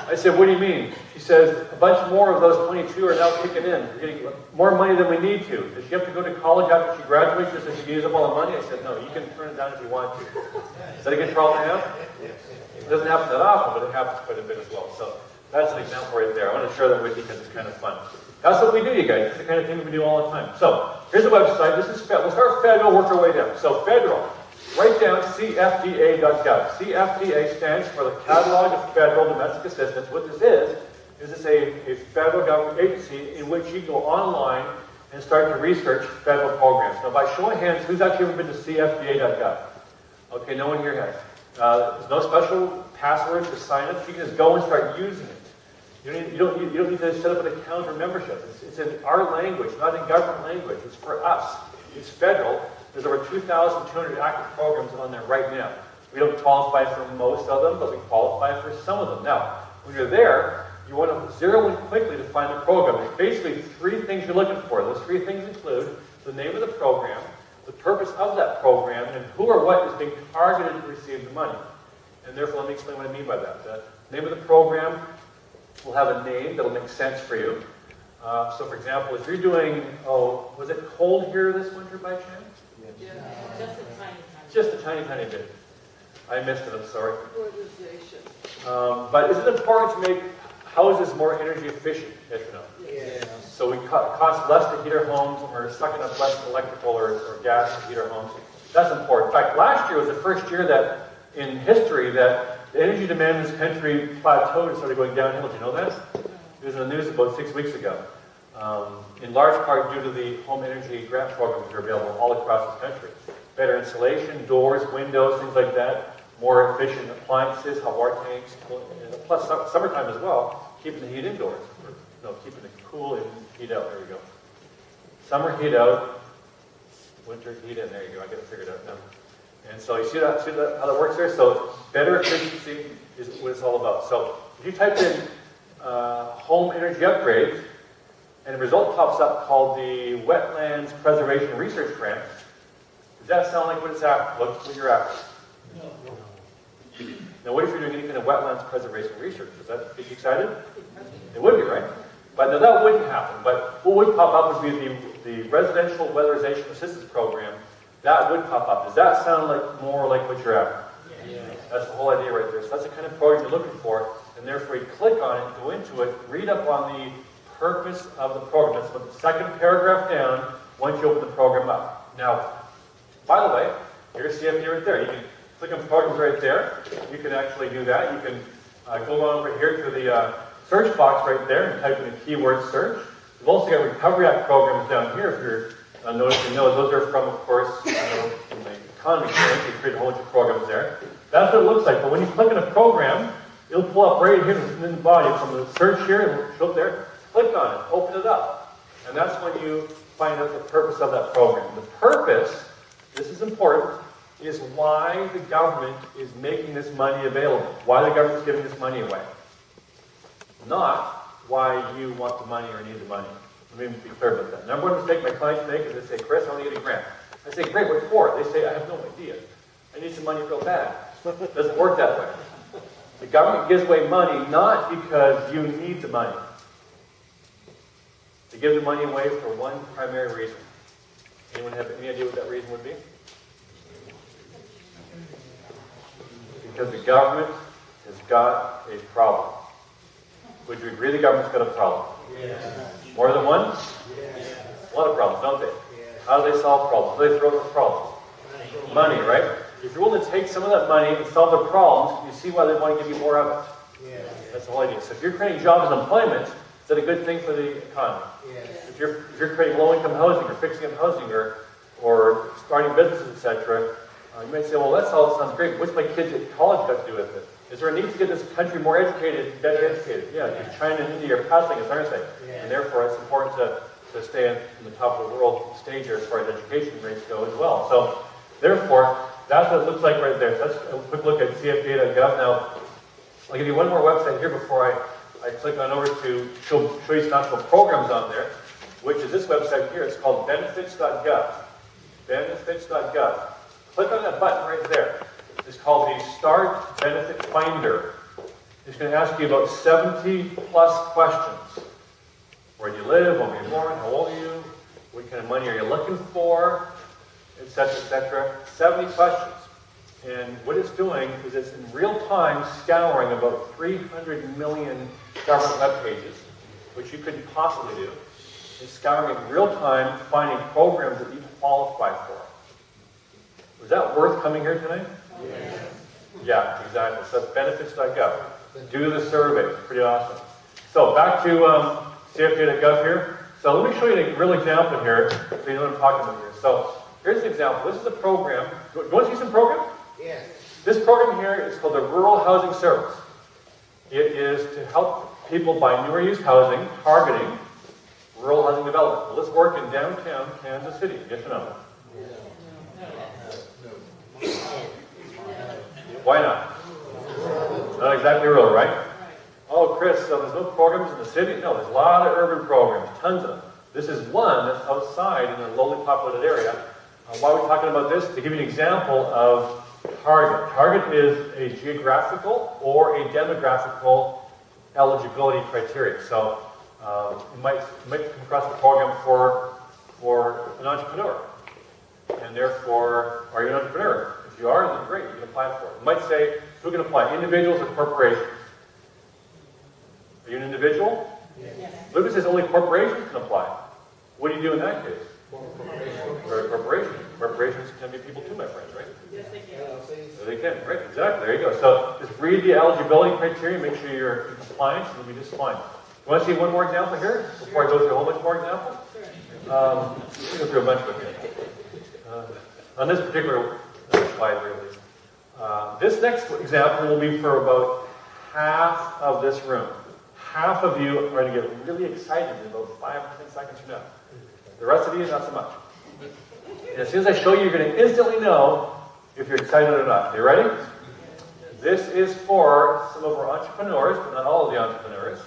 I said, "What do you mean?" She says, "A bunch more of those 22 are now kicking in. We're getting more money than we need to. Does she have to go to college after she graduates just so she can use up all the money?" I said, "No, you can turn it down if you want to." Is that a good problem to have? It doesn't happen that often, but it happens quite a bit as well. So that's an example right there. I want to share that with you because it's kind of fun. That's what we do, you guys. It's the kind of thing we do all the time. So here's the website. This is we'll start federal, work our way down. So federal. Write down CFDA.gov. CFDA stands for the Catalog of Federal Domestic Assistance. What this is it's a federal government agency in which you go online and start to research federal programs. Now, by show of hands, who's actually ever been to CFDA.gov? Okay, no one here has. There's no special password to sign up. You can just go and start using it. You don't need to set up an account or membership. It's in our language, not in government language. It's for us. It's federal. There's over 2,200 active programs on there right now. We don't qualify for most of them, but we qualify for some of them. Now, when you're there, you want to zero in quickly to find the program. There's basically 3 things you're looking for. Those 3 things include the name of the program, the purpose of that program, and who or what is being targeted to receive the money. And therefore, let me explain what I mean by that. The name of the program will have a name that will make sense for you. So, for example, if you're doing, was it cold here this winter by chance? Yeah. Just a tiny, tiny. Just a tiny, tiny bit. I missed it, I'm sorry. But is it important to make houses more energy efficient? Yes or no? Yeah. So it costs less to heat our homes, and we're sucking up less electrical or gas to heat our homes. That's important. In fact, last year was the first year that, in history, that the energy demand in this country plateaued and started going downhill. Did you know that? It was in the news about 6 weeks ago. in large part due to the home energy grant programs that are available all across this country. Better insulation, doors, windows, things like that, more efficient appliances, hot water tanks, plus summertime as well, keeping the heat indoors. No, keeping it cool and heat out. There you go. Summer heat out, winter heat in. There you go. I got it figured out now. And so you see how that works there? So better efficiency is what it's all about. So if you type in home energy upgrades, and a result pops up called the Wetlands Preservation Research Grant, does that sound like what it's after? What you're after? No. Now, what if you're doing any kind of wetlands preservation research? Does that get you excited? It would be, right? But no, that wouldn't happen. But what would pop up would be the Residential Weatherization Assistance Program. That would pop up. Does that sound like more like what you're after? Yeah. That's the whole idea right there. So that's the kind of program you're looking for. And therefore, you click on it, go into it, read up on the purpose of the program. That's about the second paragraph down once you open the program up. Now, by the way, here's CFD right there. You can click on programs right there. You can actually do that. You can go on over here to the search box right there and type in a keyword search. We've also got Recovery Act programs down here. If you're noticing those are from, of course, from the economy grant. We create a whole bunch of programs there. That's what it looks like. But when you click on a program, it'll pull up right here in the body from the search here, and it'll show up there. Click on it, open it up. And that's when you find out the purpose of that program. The purpose, this is important, is why the government is making this money available. Why the government is giving this money away. Not why you want the money or need the money. Let me be clear about that. Number one mistake my clients make is they say, Chris, I want to get a grant. I say, great, what for? They say, I have no idea. I need some money real bad. It doesn't work that way. The government gives away money not because you need the money. They give the money away for one primary reason. Anyone have any idea what that reason would be? Because the government has got a problem. Would you agree the government's got a problem? Yes. More than one? Yes. A lot of problems, don't they? Yes. How do they solve problems? How do they throw those problems? Money, right? If you're willing to take some of that money and solve their problems, you see why they want to give you more of it. Yes. That's the whole idea. So if you're creating jobs and employment, is that a good thing for the economy? Yes. If you're creating low-income housing or fixing up housing or starting businesses, etc., you might say, well, that all sounds great. What's my kids at college got to do with it? Is there a need to get this country more educated, better educated? Yeah, because China and India are passing us, aren't they? Yeah. And therefore, it's important to stay in the top of the world stage here as far as education rates go as well. So, therefore, that's what it looks like right there. So that's a quick look at cfda.gov. Now, I'll give you one more website here before I click on over to show you some actual programs on there, which is this website here. It's called benefits.gov. Benefits.gov. Click on that button right there. It's called the Start Benefit Finder. It's going to ask you about 70 plus questions. Where do you live? When were you born? How old are you? What kind of money are you looking for? Etc., etc. 70 questions. And what it's doing is it's in real time scouring about 300 million government web pages, which you couldn't possibly do. It's scouring in real time, finding programs that you qualify for. Was that worth coming here tonight? Yes. Yeah, exactly. So that's benefits.gov. Do the survey. It's pretty awesome. So back to CFD.gov here. So let me show you a real example here so you know what I'm talking about here. So here's an example. This is a program. Do you want to see some program? Yes. This program here is called the Rural Housing Service. It is to help people buy new or used housing, targeting rural housing development. Will this work in downtown Kansas City? Yes or no? Why not? Not exactly rural, right? Oh, Chris, so there's no programs in the city? No, there's a lot of urban programs, tons of them. This is one that's outside in a lowly populated area. Why are we talking about this? To give you an example of target. Target is a geographical or a demographical eligibility criteria. So you might come across a program for an entrepreneur. And therefore, are you an entrepreneur? If you are, then great, you can apply for it. You might say, who can apply? Individuals or corporations? Are you an individual? Yes. Look, it says only corporations can apply. What do you do in that case? Corporations. Corporations can be people too, my friends, right? Yes, they can. Yes, they can, right? Exactly. There you go. So just read the eligibility criteria, make sure you're in compliance, and you'll be just fine. You want to see one more example here before I go through a whole bunch more examples? I'll go through a bunch of it. On this particular slide here, at least. This next example will be for about half of this room. Half of you are going to get really excited in about 5 or 10 seconds from now. The rest of you, not so much. And as soon as I show you, you're going to instantly know if you're excited or not. Are you ready? This is for some of our entrepreneurs, but not all of the entrepreneurs.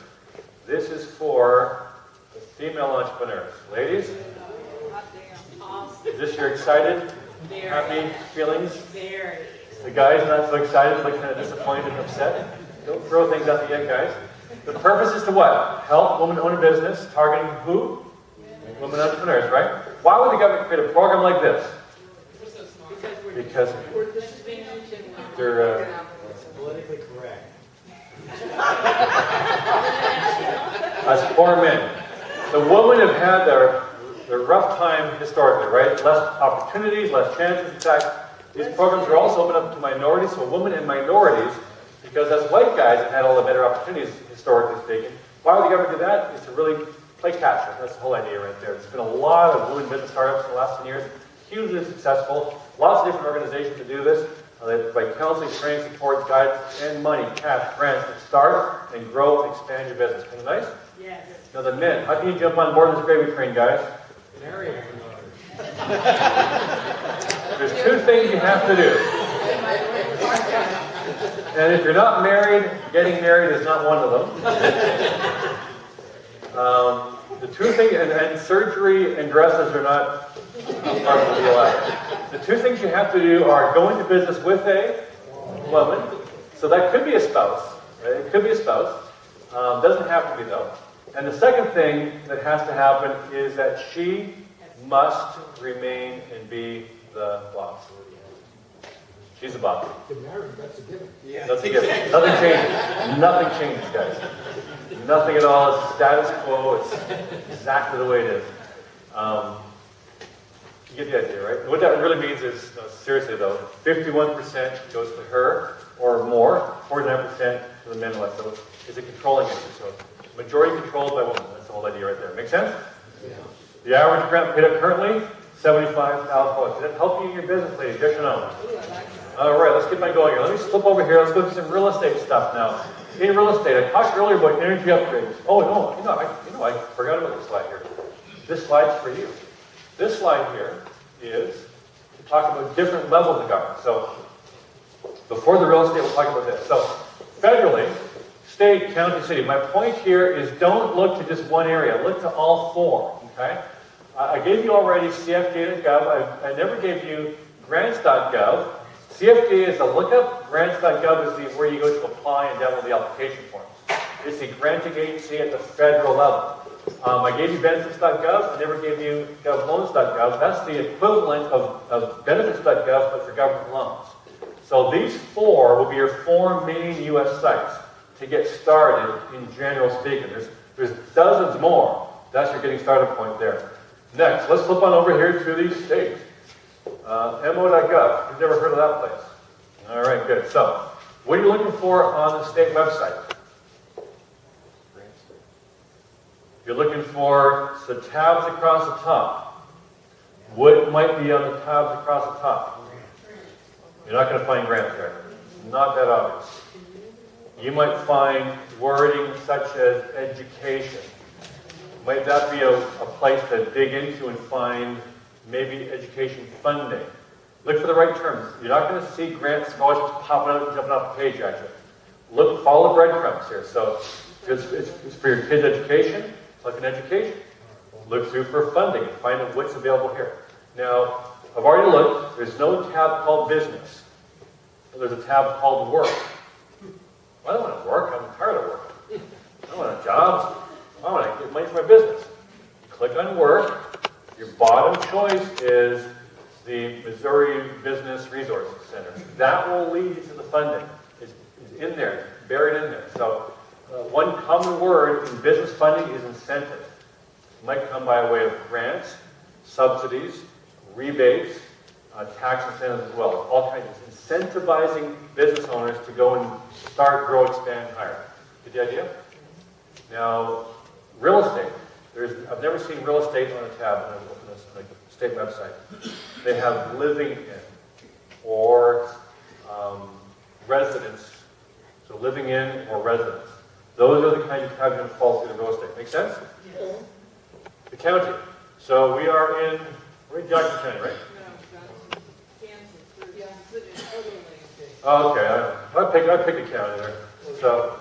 This is for the female entrepreneurs. Ladies, is this your excited, happy feelings? Very. The guys not so excited, like kind of disappointed and upset. Don't throw things at the end, guys. The purpose is to what? Help women own a business, targeting who? Women entrepreneurs, right? Why would the government create a program like this? Because they're politically correct. us poor men. The women have had their rough time historically, right? Less opportunities, less chances. In fact, these programs are also open up to minorities, so women and minorities, because as white guys have had all the better opportunities, historically speaking. Why would the government do that? Is to really play catch up. That's the whole idea right there. There's been a lot of women business startups in the last 10 years, hugely successful. Lots of different organizations that do this. They provide counseling, training, support, guidance, and money, cash, grants to start and grow and expand your business. Kind of nice? Yes. Now the men, how can you jump on board this gravy train, guys? There's 2 things you have to do. And if you're not married, getting married is not one of them. The 2 things, and surgery and dresses are not part of the deal either. The 2 things you have to do are go into business with a woman. So that could be a spouse. Right? It could be a spouse. Doesn't have to be though. And the second thing that has to happen is that she must remain and be the boss. She's the boss. Get married, that's a given. Yeah, that's a given. Nothing changes. Nothing changes, guys. Nothing at all. It's status quo. It's exactly the way it is. You get the idea, right? What that really means is, no, seriously though, 51% goes to her or more, 49% to the men less. So it's a controlling issue. So majority controlled by women. That's the whole idea right there. Make sense? Yeah. The average grant paid up currently, $75,000. Does that help you in your business, ladies? Yes or no? All right, let's get my going here. Let me slip over here. Let's go to some real estate stuff now. In real estate, I talked earlier about energy upgrades. Oh no, I forgot about this slide here. This slide's for you. This slide here is to talk about different levels of government. So before the real estate, we'll talk about this. So federally, state, county, city. My point here is don't look to just one area. Look to all 4. Okay. I gave you already CFDA.gov. I never gave you grants.gov. CFDA is a lookup. Grants.gov is where you go to apply and download the application forms. It's a granting agency at the federal level. I gave you benefits.gov. I never gave you govloans.gov. That's the equivalent of benefits.gov, but for government loans. So these 4 will be your 4 main U.S. sites to get started in general speaking. There's dozens more. That's your getting started point there. Next, let's flip on over here to the states. mo.gov. You've never heard of that place. All right, good. So, what are you looking for on the state website? You're looking for the tabs across the top. What might be on the tabs across the top? You're not going to find grants there. Not that obvious. You might find wording such as education. Might that be a place to dig into and find maybe education funding? Look for the right terms. You're not going to see grants scholarships popping out and jumping off the page at you. Follow the breadcrumbs here. So it's for your kids' education. Look in education. Look through for funding and find out what's available here. Now, I've already looked. There's no tab called business. There's a tab called work. I don't want to work. I'm tired of work. I don't want a job. I want to get money for my business. Click on work. Your bottom choice is the Missouri Business Resources Center. That will lead you to the funding. It's in there, buried in there. So one common word in business funding is incentive. It might come by way of grants, subsidies, rebates, tax incentives as well. All kinds of incentivizing business owners to go and start, grow, expand, hire. Get the idea? Now, real estate. I've never seen real estate on a tab on a state website. They have living in or residence. So living in or residence. Those are the kinds of tabs that fall through the real estate. Make sense? Yes. The county. So we are in, we're in Jackson County, right? Oh, okay. I picked a county there. So,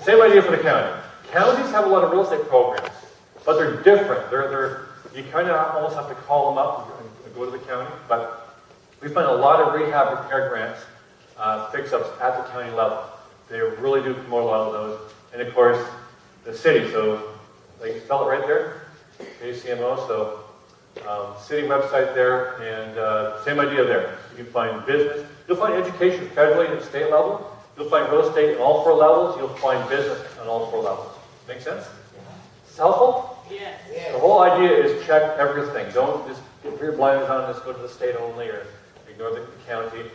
same idea for the county. Counties have a lot of real estate programs, but they're different. You kind of almost have to call them up and go to the county. But we find a lot of rehab repair grants, fix-ups at the county level. They really do promote a lot of those. And of course, the city. So, they spell it right there, KCMO. So, city website there, and same idea there. You can find business. You'll find education federally at the state level. You'll find real estate at all 4 levels. You'll find business on all 4 levels. Make sense? Is this helpful? Yes. The whole idea is check everything. Don't just put your blinders on and just go to the state only or ignore the county.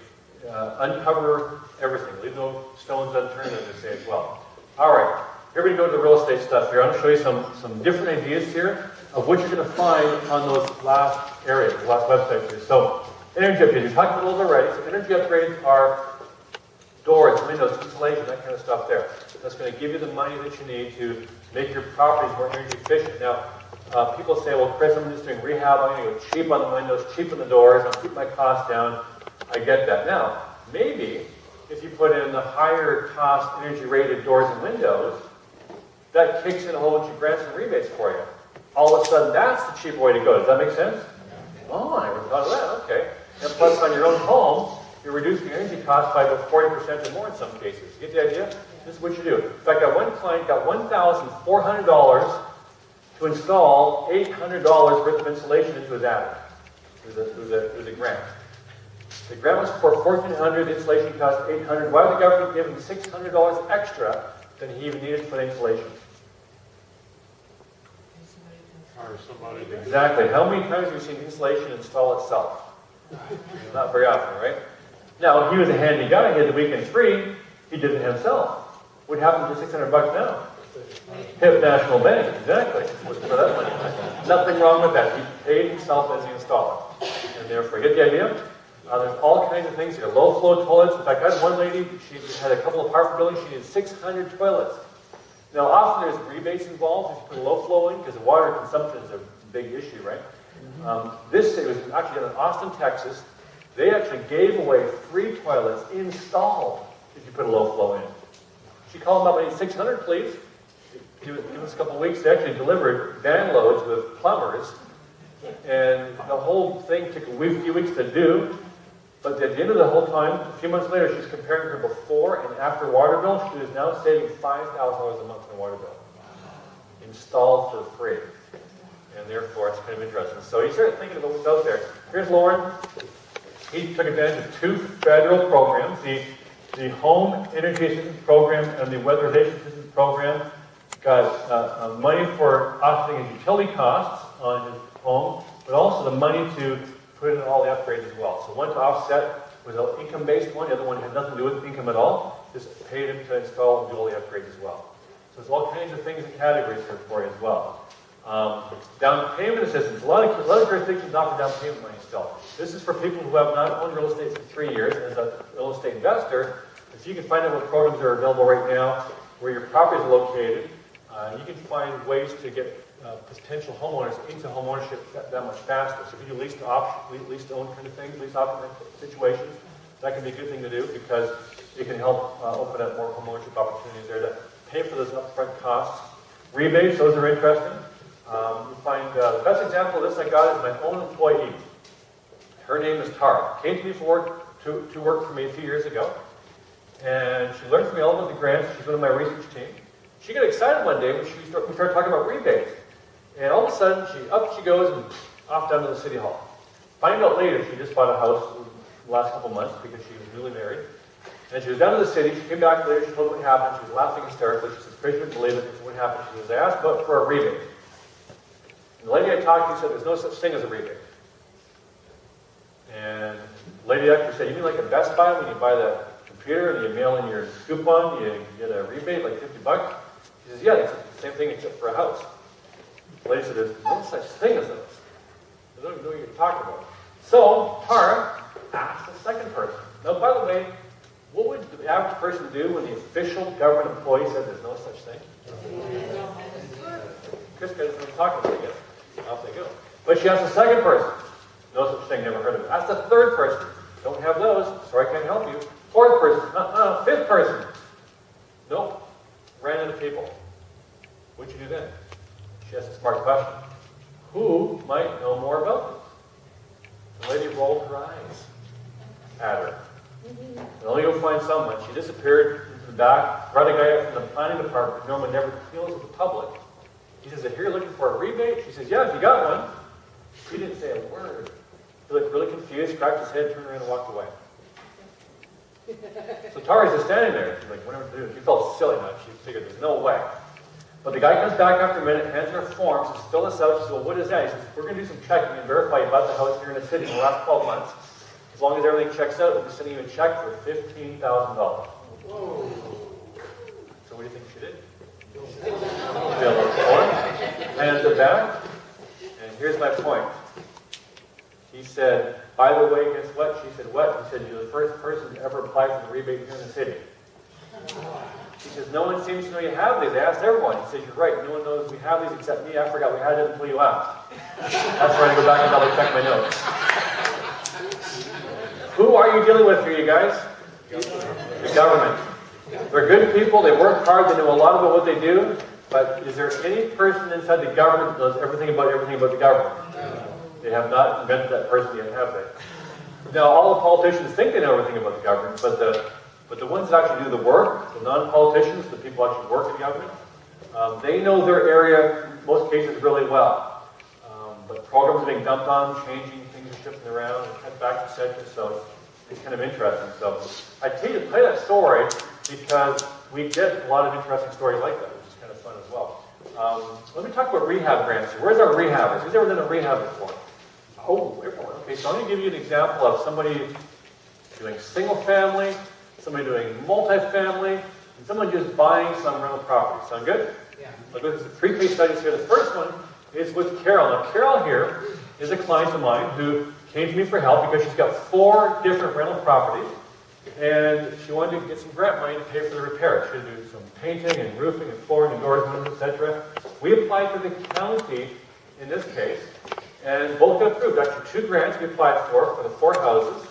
Uncover everything. Leave no stones unturned, as they say as well. All right. Here we go to the real estate stuff here. I'm going to show you some different ideas here of what you're going to find on those last areas, the last websites here. So, energy upgrades. We talked about those already. So, energy upgrades are doors, windows, insulation, that kind of stuff there. That's going to give you the money that you need to make your properties more energy efficient. Now, people say, well, Chris, I'm just doing rehab. I'm going to go cheap on the windows, cheap on the doors. I'll keep my costs down. I get that. Now, maybe if you put in the higher cost energy rated doors and windows, that kicks in a whole bunch of grants and rebates for you. All of a sudden, that's the cheaper way to go. Does that make sense? Oh, I never thought of that. Okay. And plus, on your own home, you're reducing your energy costs by about 40% or more in some cases. You get the idea? This is what you do. In fact, I got one client got $1,400 to install $800 worth of insulation into his attic. It was a grant. The grant was for $1,400. The insulation cost $800. Why did the government give him $600 extra than he even needed for the insulation? Exactly. How many times have you seen insulation install itself? Not very often, right? Now, he was a handy guy. He had the weekend free. He did it himself. What happened to $600 now? Hip National Bank. Exactly. What's for that money? Nothing wrong with that. He paid himself as the installer. And therefore, get the idea? There's all kinds of things here. Low flow toilets. In fact, I had one lady, she had a couple of apartment buildings. She needed 600 toilets. Now, often there's rebates involved if you put low flow in, because the water consumption is a big issue, right? It was actually done in Austin, Texas. They actually gave away free toilets installed if you put a low flow in. She called them up, I need 600, please. Give us a couple of weeks. They actually delivered van loads with plumbers, and the whole thing took a few weeks to do. But at the end of the whole time, a few months later, she's comparing her before and after water bill. She is now saving $5,000 a month in water bill. Installed for free. And therefore, it's kind of interesting. So you start thinking about what's out there. Here's Lauren. He took advantage of 2 federal programs, the Home Energy Assistance Program and the Weatherization Assistance Program. Got money for offsetting his utility costs on his home, but also the money to put in all the upgrades as well. So one to offset was an income-based one. The other one had nothing to do with income at all. Just paid him to install and do all the upgrades as well. So there's all kinds of things and categories here for you as well. Down payment assistance. A lot of jurisdictions offer down payment money still. This is for people who have not owned real estate for 3 years. As a real estate investor, if you can find out what programs are available right now, where your property is located, you can find ways to get potential homeowners into home ownership that much faster. So if you do lease to own kind of things, lease option situations, that can be a good thing to do because it can help open up more home ownership opportunities there to pay for those upfront costs. Rebates, those are interesting. You find the best example of this I got is my own employee. Her name is Tara. Came to me to work for me a few years ago, and she learned from me all about the grants. She's one of my research team. She got excited one day when we started talking about rebates. And all of a sudden, she goes and off down to the city hall. Find out later she just bought a house the last couple months because she was newly married. And she was down to the city. She came back later. She told me what happened. She was laughing hysterically. She said, Chris, you wouldn't believe it. I said, what happened? She says, I asked for a rebate. And the lady I talked to said, there's no such thing as a rebate. And the lady actually said, you mean like a Best Buy when you buy the computer and you mail in your coupon, you get a rebate, like $50? She says, yeah, it's Same thing except for a house. The lady said, there's no such thing as those. I don't even know what you're talking about. So, Tara asked the second person. Now, by the way, what would the average person do when the official government employee said there's no such thing? Chris doesn't know what I'm talking about again. Off they go. But she asked the second person. No such thing, never heard of it. Asked the third person. Don't have those. Sorry, I can't help you. Fourth person. Fifth person. Nope. Ran into people. What'd you do then? She asked a smart question. Who might know more about this? The lady rolled her eyes at her. And only go find someone. She disappeared into the back, brought a guy up from the planning department who normally never deals with the public. He says, if you're looking for a rebate, she says, yeah, if you got one. He didn't say a word. He looked really confused, cracked his head, turned around and walked away. So Tara's just standing there. She's like, whatever to do. She felt silly now. She figured there's no way. But the guy comes back after a minute, hands her a form, says, fill this out. She says, well, what is that? He says, we're going to do some checking and verify you bought the house here in the city in the last 12 months. As long as everything checks out, we'll be sending you a check for $15,000. Whoa. So what do you think she did? Fill out the form, hands it back, and here's my point. He said, by the way, guess what? She said, what? He said, you're the first person to ever apply for the rebate here in the city. He says, no one seems to know you have these. I asked everyone. He says, you're right. No one knows we have these except me. I forgot we had it until you asked. That's where I go back and double check my notes. Who are you dealing with here, you guys? The government. They're good people. They work hard. They know a lot about what they do. But is there any person inside the government that knows everything about the government? They have not invented that person yet, have they? Now, all the politicians think they know everything about the government, but the ones that actually do the work, the non-politicians, the people who actually work in government, they know their area, in most cases, really well. But programs are being dumped on, changing, things are shifting around, and cut back, etc. So it's kind of interesting. So I tell you to play that story because we get a lot of interesting stories like that, which is kind of fun as well. Let me talk about rehab grants here. Where's our rehabbers? Who's ever done a rehab before? Oh, everyone. Okay, so I'm going to give you an example of somebody doing single family, somebody doing multifamily, and someone just buying some rental property. Sound good? Yeah. Look at the three case studies here. The first one is with Carol. Now, Carol here is a client of mine who came to me for help because she's got 4 different rental properties, and she wanted to get some grant money to pay for the repairs. She had to do some painting and roofing and flooring and doors, windows, etc. We applied to the county in this case, and both got approved. Actually, 2 grants we applied for the 4 houses.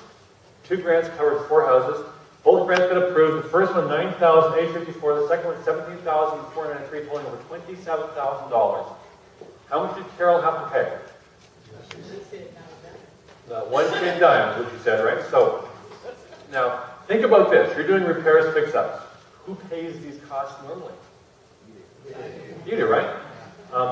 2 grants covered 4 houses. Both grants got approved. The first one, $9,854. The second one, $17,493, totaling over $27,000. How much did Carol have to pay? One kid dime, is what you said, right? So, now, think about this. You're doing repairs, fix-ups. Who pays these costs normally? You do, right?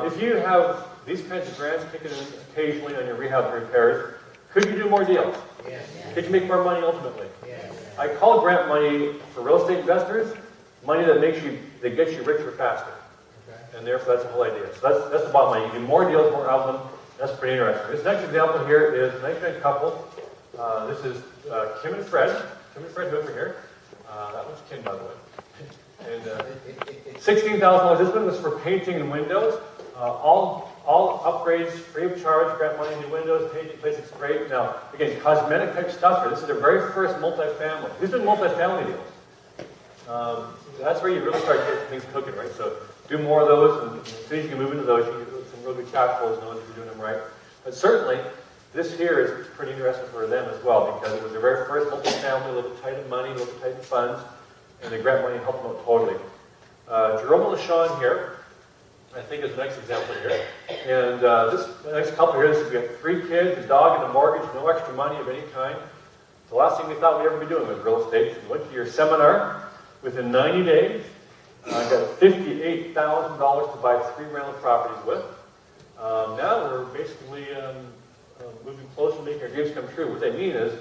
If you have these kinds of grants kicking in occasionally on your rehab repairs, could you do more deals? Yes. Could you make more money ultimately? Yes. I call grant money for real estate investors money that gets you richer faster. Okay. And therefore, that's the whole idea. So that's the bottom line. You do more deals, more of them. That's pretty interesting. This next example here is a nice young couple. This is Kim and Fred. Kim and Fred over here. That one's Kim, by the way. And $16,000. This one was for painting and windows. All upgrades, free of charge, grant money, new windows, painting, place, it's great. Now, again, cosmetic type stuff here. This is their very first multifamily. Who's doing multifamily deals? That's where you really start getting things cooking, right? So do more of those, and as soon as you can move into those, you can get some real good cash flows knowing that you're doing them right. But certainly, this here is pretty interesting for them as well, because it was their very first multifamily, a little bit tight in money, a little bit tight in funds, and the grant money helped them out totally. Jerome and LaShawn here, I think is the next example here. And this next couple here, we got 3 kids, a dog, and a mortgage, no extra money of any kind. The last thing we thought we'd ever be doing was real estate. We went to your seminar. Within 90 days, I got $58,000 to buy 3 rental properties with. Now we're basically moving closer to making our dreams come true. What they mean is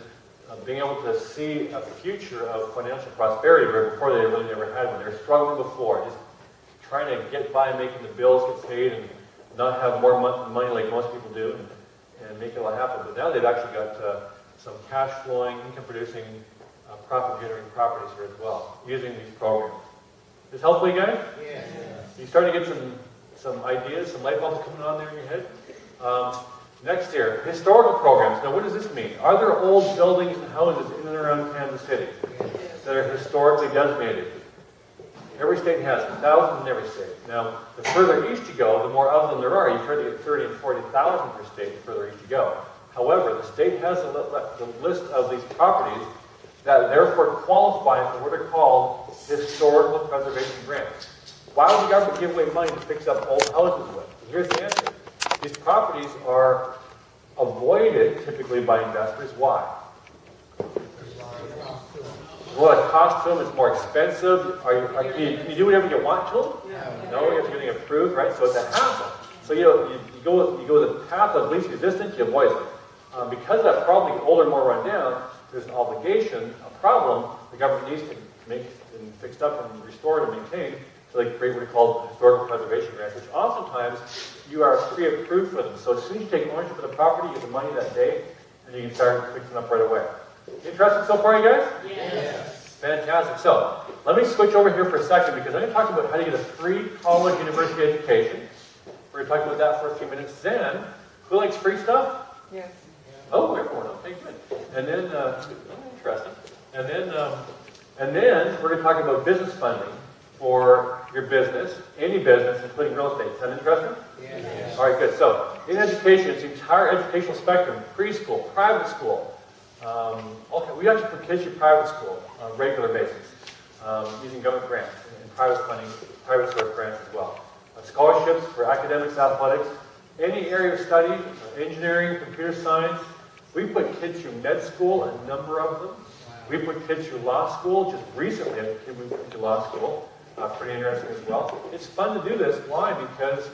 being able to see a future of financial prosperity where before they really never had one. They were struggling before, just trying to get by making the bills get paid and not have more money like most people do and make it all happen. But now they've actually got some cash flowing, income producing, profit generating properties here as well using these programs. This helpful, you guys? Yes. You starting to get some ideas, some light bulbs coming on there in your head? Next here, historical programs. Now, what does this mean? Are there old buildings and houses in and around Kansas City that are historically designated? Every state has them, thousands in every state. Now, the further east you go, the more of them there are. You try to get 30 and 40,000 per state the further east you go. However, the state has the list of these properties that therefore qualify for what are called historical preservation grants. Why would the government give away money to fix up old houses with? Here's the answer. These properties are avoided typically by investors. Why? Well, it costs them, it's more expensive. Can you do whatever you want to them? No, you have to get it approved, right? So it's a hassle. So you go the path of least resistance, you avoid it. Because that property is older and more run down, there's an obligation, a problem the government needs to make and fixed up and restored and maintained. So they create what are called historical preservation grants, which oftentimes you are pre-approved for them. So as soon as you take ownership of the property, you get the money that day, and you can start fixing up right away. Interested so far, you guys? Yes. Fantastic. So let me switch over here for a second because I'm going to talk about how to get a free college university education. We're going to talk about that for a few minutes. Then, who likes free stuff? Yes. Oh, everyone. Okay, good. And then, interesting. And then we're going to talk about business funding for your business, any business, including real estate. Is that interesting? Yes. All right, good. So, in education, it's the entire educational spectrum: preschool, private school. Okay, we actually put kids through private school on a regular basis, using government grants and private funding, private source grants as well. Scholarships for academics, athletics, any area of study, engineering, computer science. We put kids through med school, a number of them. We put kids through law school. Just recently, a kid we put through law school. Pretty interesting as well. It's fun to do this. Why? Because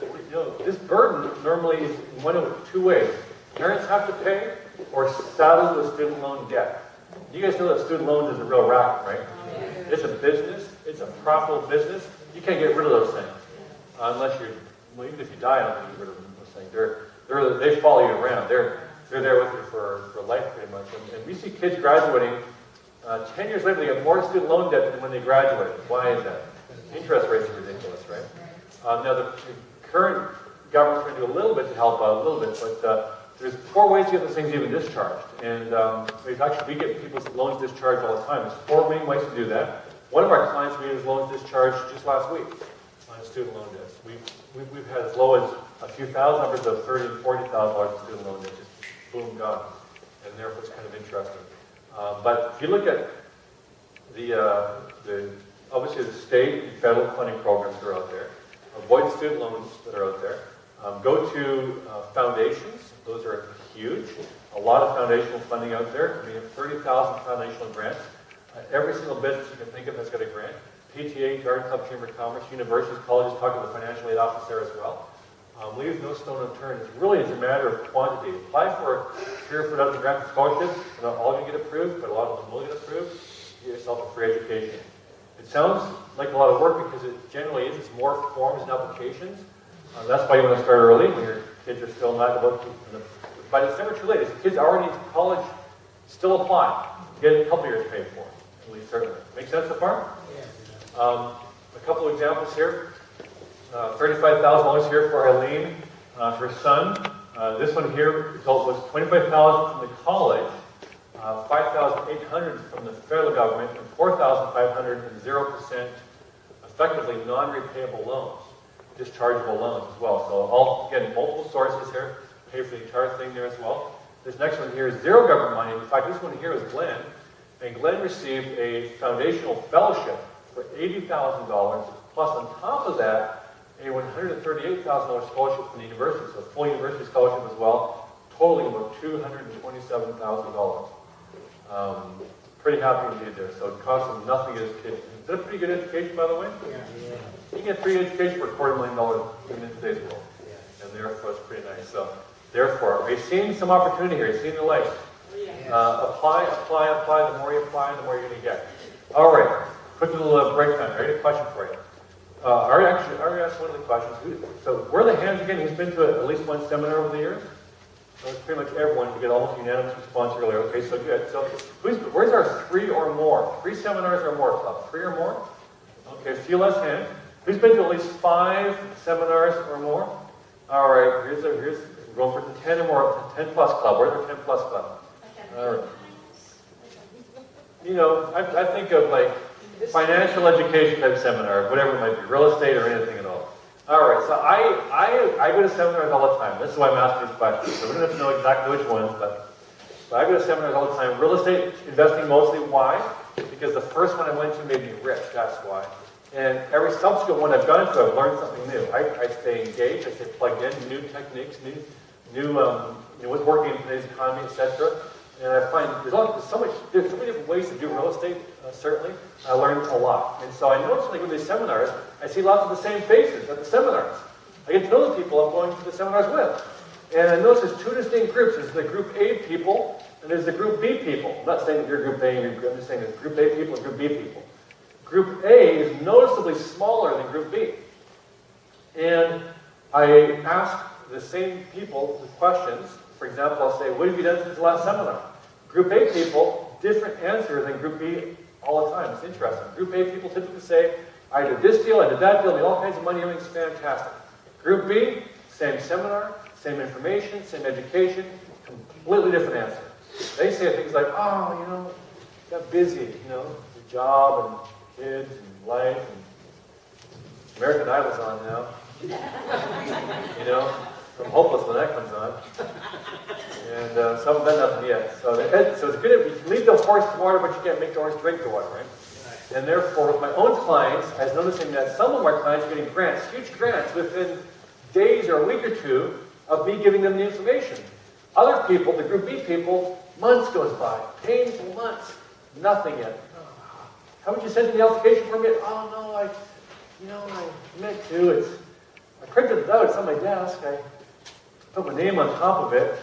this burden normally is in one of two ways. Parents have to pay, or saddled with student loan debt. You guys know that student loans is a real racket, right? It's a business. It's a profitable business. You can't get rid of those things unless even if you die, I don't think you get rid of those things. They follow you around. They're there with you for life, pretty much. And we see kids graduating 10 years later, they have more student loan debt than when they graduated. Why is that? Interest rates are ridiculous, right? Now, the current government's going to do a little bit to help out, but there's 4 ways to get those things even discharged. And we get people's loans discharged all the time. There's 4 main ways to do that. One of our clients, we had his loans discharged just last week on his student loan debts. We've had as low as a few thousand, numbers of $30,000 and $40,000 in student loan debt, just boom, gone. And therefore, it's kind of interesting. But if you look at obviously the state and federal funding programs that are out there, avoid student loans that are out there, go to foundations. Those are huge. A lot of foundational funding out there. We have 30,000 foundational grants. Every single business you can think of has got a grant. PTA, Garden Club, Chamber of Commerce, universities, colleges, talk to the financial aid office there as well. Leave no stone unturned. It's really a matter of quantity. Apply for 3 or 4 dozen grants and scholarships. Not all of you get approved, but a lot of them will get approved. Get yourself a free education. It sounds like a lot of work because it generally is. It's more forms and applications. That's why you want to start early when your kids are still not about to. By December too late. If the kids are already in college, still apply. Get a couple years paid for, at least certainly. Make sense so far? A couple of examples here. $35,000 here for Eileen, her son. This one here result was $25,000 from the college, $5,800 from the federal government, and $4,500 in 0% effectively non-repayable loans, dischargeable loans as well. So all, again, multiple sources here, pay for the entire thing there as well. This next one here is zero government money. In fact, this one here is Glenn, and Glenn received a foundational fellowship for $80,000, plus on top of that, a $138,000 scholarship from the university, so a full university scholarship as well, totaling about $227,000. Pretty happy indeed there. So it costs them nothing as kids. Is that a pretty good education, by the way? Yeah. You can get free education for $250,000 even in today's world. And therefore, it's pretty nice. So, therefore, are you seeing some opportunity here? Are you seeing the light? Apply. The more you apply, the more you're going to get. All right. Quick little break time. I got a question for you. I already asked one of the questions. So, where are the hands again? Who's been to at least one seminar over the years? So it's pretty much everyone. We get almost unanimous response earlier. Okay, so good. So, where's our 3 or more? 3 seminars or more club? 3 or more? Okay, a few less hands. Who's been to at least 5 seminars or more? All right, here's we're going for the 10 or more, 10 plus club. Where's our 10 plus club? All right. You know, I think of like financial education type seminar, whatever it might be, real estate or anything at all. All right, so I go to seminars all the time. This is why I'm asking these questions. So we don't have to know exactly which ones, but I go to seminars all the time. Real estate investing mostly. Why? Because the first one I went to made me rich. That's why. And every subsequent one I've gone to, I've learned something new. I stay engaged. I stay plugged in. New techniques, new what's working in today's economy, etc. And I find there's so many different ways to do real estate. Certainly, I learned a lot. And so I notice when I go to these seminars, I see lots of the same faces at the seminars. I get to know the people I'm going to the seminars with. And I notice there's 2 distinct groups. There's the Group A people, and there's the Group B people. I'm not saying that you're Group A and you're Group, I'm just saying there's Group A people and Group B people. Group A is noticeably smaller than Group B. And I ask the same people the questions. For example, I'll say, what have you done since the last seminar? Group A people, different answer than Group B all the time. It's interesting. Group A people typically say, I did this deal, I did that deal, made all kinds of money, everything's fantastic. Group B, same seminar, same information, same education, completely different answer. They say things like, oh, got busy, the job and kids and life and American Idol's on now. I'm hopeless when that comes on. And some have done nothing yet. So it's good if you can lead the horse to water, but you can't make the horse drink the water, right? And therefore, with my own clients, I was noticing that some of my clients are getting grants, huge grants, within days or a week or 2 of me giving them the information. Other people, the Group B people, months goes by, painful months, nothing yet. Haven't you sent in the application form yet? Oh no, I meant to. I printed it out. It's on my desk. I put my name on top of it.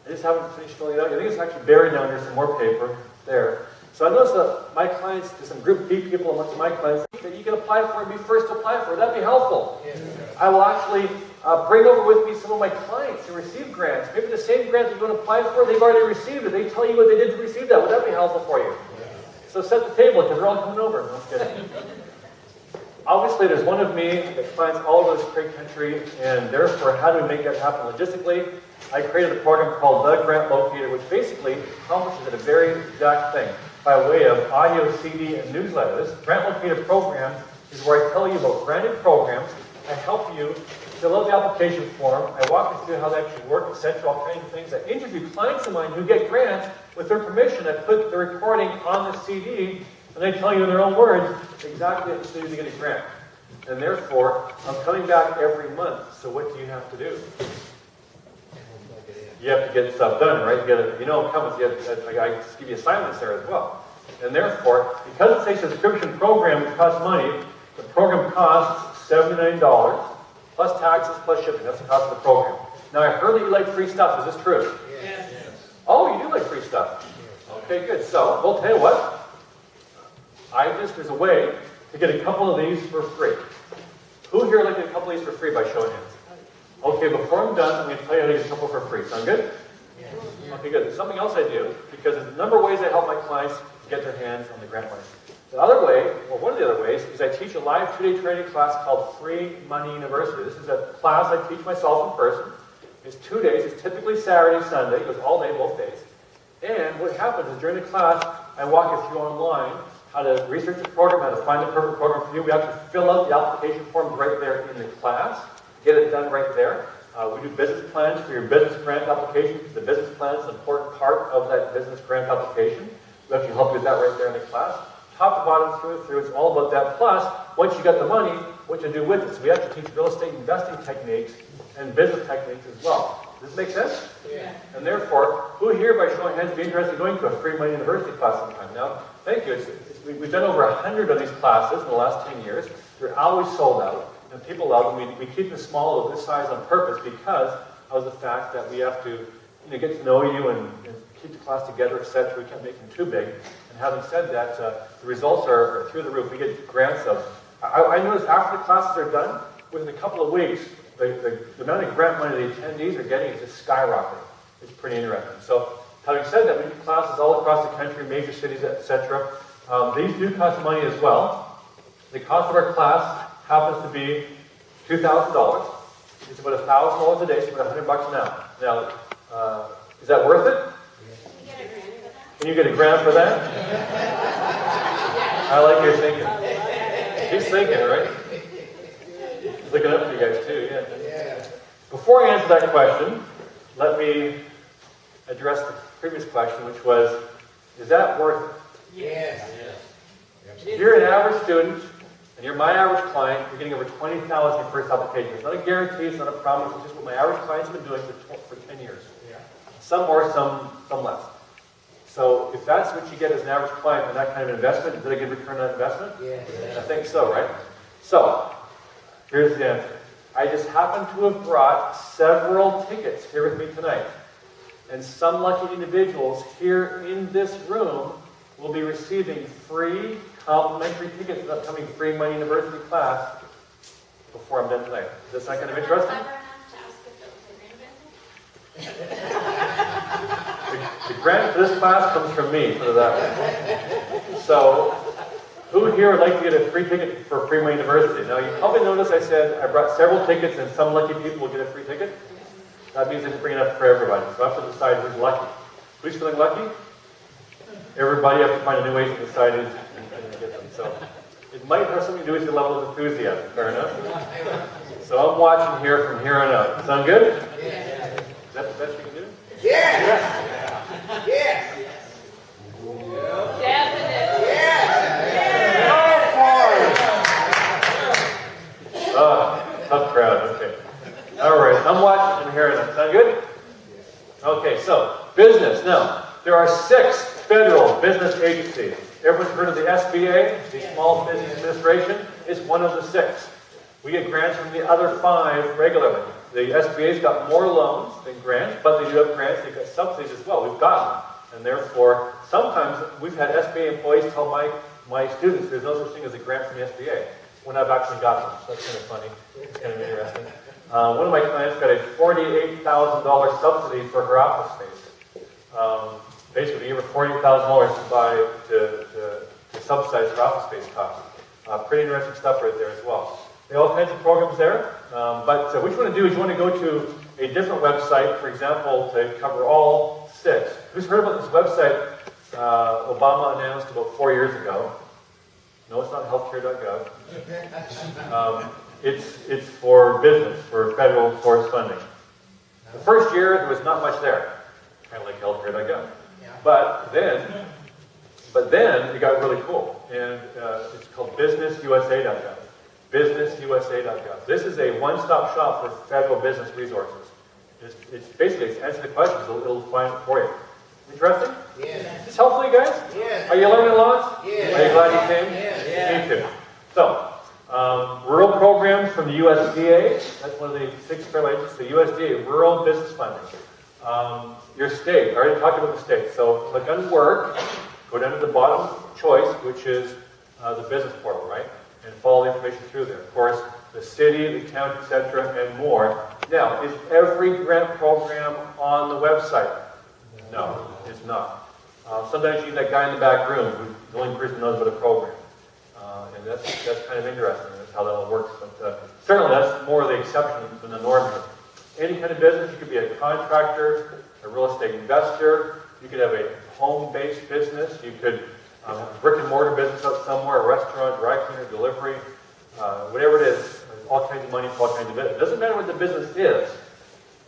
I just haven't finished filling it out. I think it's actually buried down there. Some more paper there. So I noticed that my clients, there's some Group B people amongst my clients that you can apply for and be first to apply for. That'd be helpful. Yeah. I will actually bring over with me some of my clients who receive grants. Maybe the same grant that you want to apply for, they've already received it. They tell you what they did to receive that. Would that be helpful for you? Yeah. So set the table because they're all coming over. No, I'm kidding. Obviously, there's one of me that clients all over this great country, and therefore, how do we make that happen logistically? I created a program called The Grant Locator, which basically accomplishes a very exact thing by way of audio, CD, and newsletter. This Grant Locator program is where I tell you about granted programs. I help you fill out the application form. I walk you through how they actually work, etc., all kinds of things. I interview clients of mine who get grants with their permission. I put the recording on the CD, and they tell you in their own words exactly what you do to get a grant. And therefore, I'm coming back every month. So what do you have to do? You have to get stuff done, right? I just give you assignments there as well. And therefore, because it's a subscription program which costs money, the program costs $79 plus taxes plus shipping. That's the cost of the program. Now, I heard that you like free stuff. Is this true? Yes. Oh, you do like free stuff. Okay, good. So, we'll tell you what. There's a way to get a couple of these for free. Who here would like to get a couple of these for free by show of hands? Okay, before I'm done, I'm going to tell you how to get a couple for free. Sound good? Yes. Okay, good. There's something else I do, because there's a number of ways I help my clients get their hands on the grant money. The other way, or one of the other ways, is I teach a live 2-day training class called Free Money University. This is a class I teach myself in person. It's 2 days. It's typically Saturday, Sunday. It goes all day, both days. And what happens is during the class, I walk you through online how to research the program, how to find the perfect program for you. We actually fill out the application forms right there in the class. Get it done right there. We do business plans for your business grant application. The business plan is an important part of that business grant application. We actually help you with that right there in the class. Top to bottom, through, it's all about that. Plus, once you got the money, what you do with it. So we actually teach real estate investing techniques and business techniques as well. Does this make sense? Yeah. And therefore, who here, by showing hands, would be interested in going to a Free Money University class sometime? Now, thank you. We've done over 100 of these classes in the last 10 years. They're always sold out. And people love them. We keep them small of this size on purpose because of the fact that we have to get to know you and keep the class together, etc. We can't make them too big. And having said that, the results are through the roof. We get grants of... I noticed after the classes are done, within a couple of weeks, the amount of grant money the attendees are getting is just skyrocketing. It's pretty interesting. So, having said that, we do classes all across the country, major cities, etc. These do cost money as well. The cost of our class happens to be $2,000. It's about $1,000 a day, so about $100 an hour. Now, is that worth it? Can you get a grant for that? I like your thinking. He's thinking, right? He's looking up to you guys too, yeah. Before I answer that question, let me address the previous question, which was, is that worth it? Yes. If you're an average student, and you're my average client, you're getting over 20,000 in your first application. It's not a guarantee, it's not a promise, it's just what my average clients have been doing for 10 years. Some more, some less. So if that's what you get as an average client in that kind of investment, is that a good return on investment? Yes. I think so, right? So, here's the answer. I just happen to have brought several tickets here with me tonight. And some lucky individuals here in this room will be receiving free complimentary tickets to the upcoming Free Money University class before I'm done tonight. Does that sound kind of interesting? The grant for this class comes from me, put it that way. So, who here would like to get a free ticket for Free Money University? Now, you probably noticed I said I brought several tickets and some lucky people will get a free ticket. That means I didn't bring enough for everybody. So I have to decide who's lucky. Who's feeling lucky? Everybody have to find a new way to decide who's going to get them. So it might have something to do with your level of enthusiasm. Fair enough? So I'm watching here from here on out. Sound good? Is that the best you can do? Yes. Yes. Definitely. Tough crowd. Okay. All right. I'm watching from here on out. Sound good? Okay. So business. Now there are 6 federal business agencies. Everyone's heard of the SBA, the Small Business Administration. It's one of the 6. We get grants from the other 5 regularly. The SBA's got more loans than grants, but they do have grants. They've got subsidies as well. We've got them. And therefore, sometimes we've had SBA employees tell my students there's no such thing as a grant from the SBA when I've actually got them. So that's kind of funny. It's kind of interesting. One of my clients got a $48,000 subsidy for her office space. Basically, give her $48,000 to subsidize her office space costs. Pretty interesting stuff right there as well. There are all kinds of programs there, but what you want to do is you want to go to a different website, for example, to cover all 6. Who's heard about this website Obama announced about 4 years ago? No, it's not healthcare.gov. It's for business, for federal source funding. The first year, there was not much there, kind of like healthcare.gov. But then it got really cool, and it's called businessusa.gov. Businessusa.gov. This is a one-stop shop for federal business resources. It's basically, it's answer the questions, it'll find it for you. Interesting? Yes. Is this helpful, you guys? Yes. Are you learning a lot? Yes. Are you glad you came? Yes. Me too. So, rural programs from the USDA. That's one of the 6 federal agencies. The USDA, Rural Business Funding. Your state. I already talked about the state. So, click on work. Go down to the bottom choice, which is the business portal, right? And follow the information through there. Of course, the city, the county, etc., and more. Now, is every grant program on the website? No, it's not. Sometimes you need that guy in the back room who's the only person who knows about a program. And that's kind of interesting. That's how that all works. But certainly that's more the exception than the norm here. Any kind of business, you could be a contractor, a real estate investor, you could have a home-based business, you could have a brick-and-mortar business out somewhere, a restaurant, dry cleaner, delivery, whatever it is, all kinds of money for all kinds of business. It doesn't matter what the business is,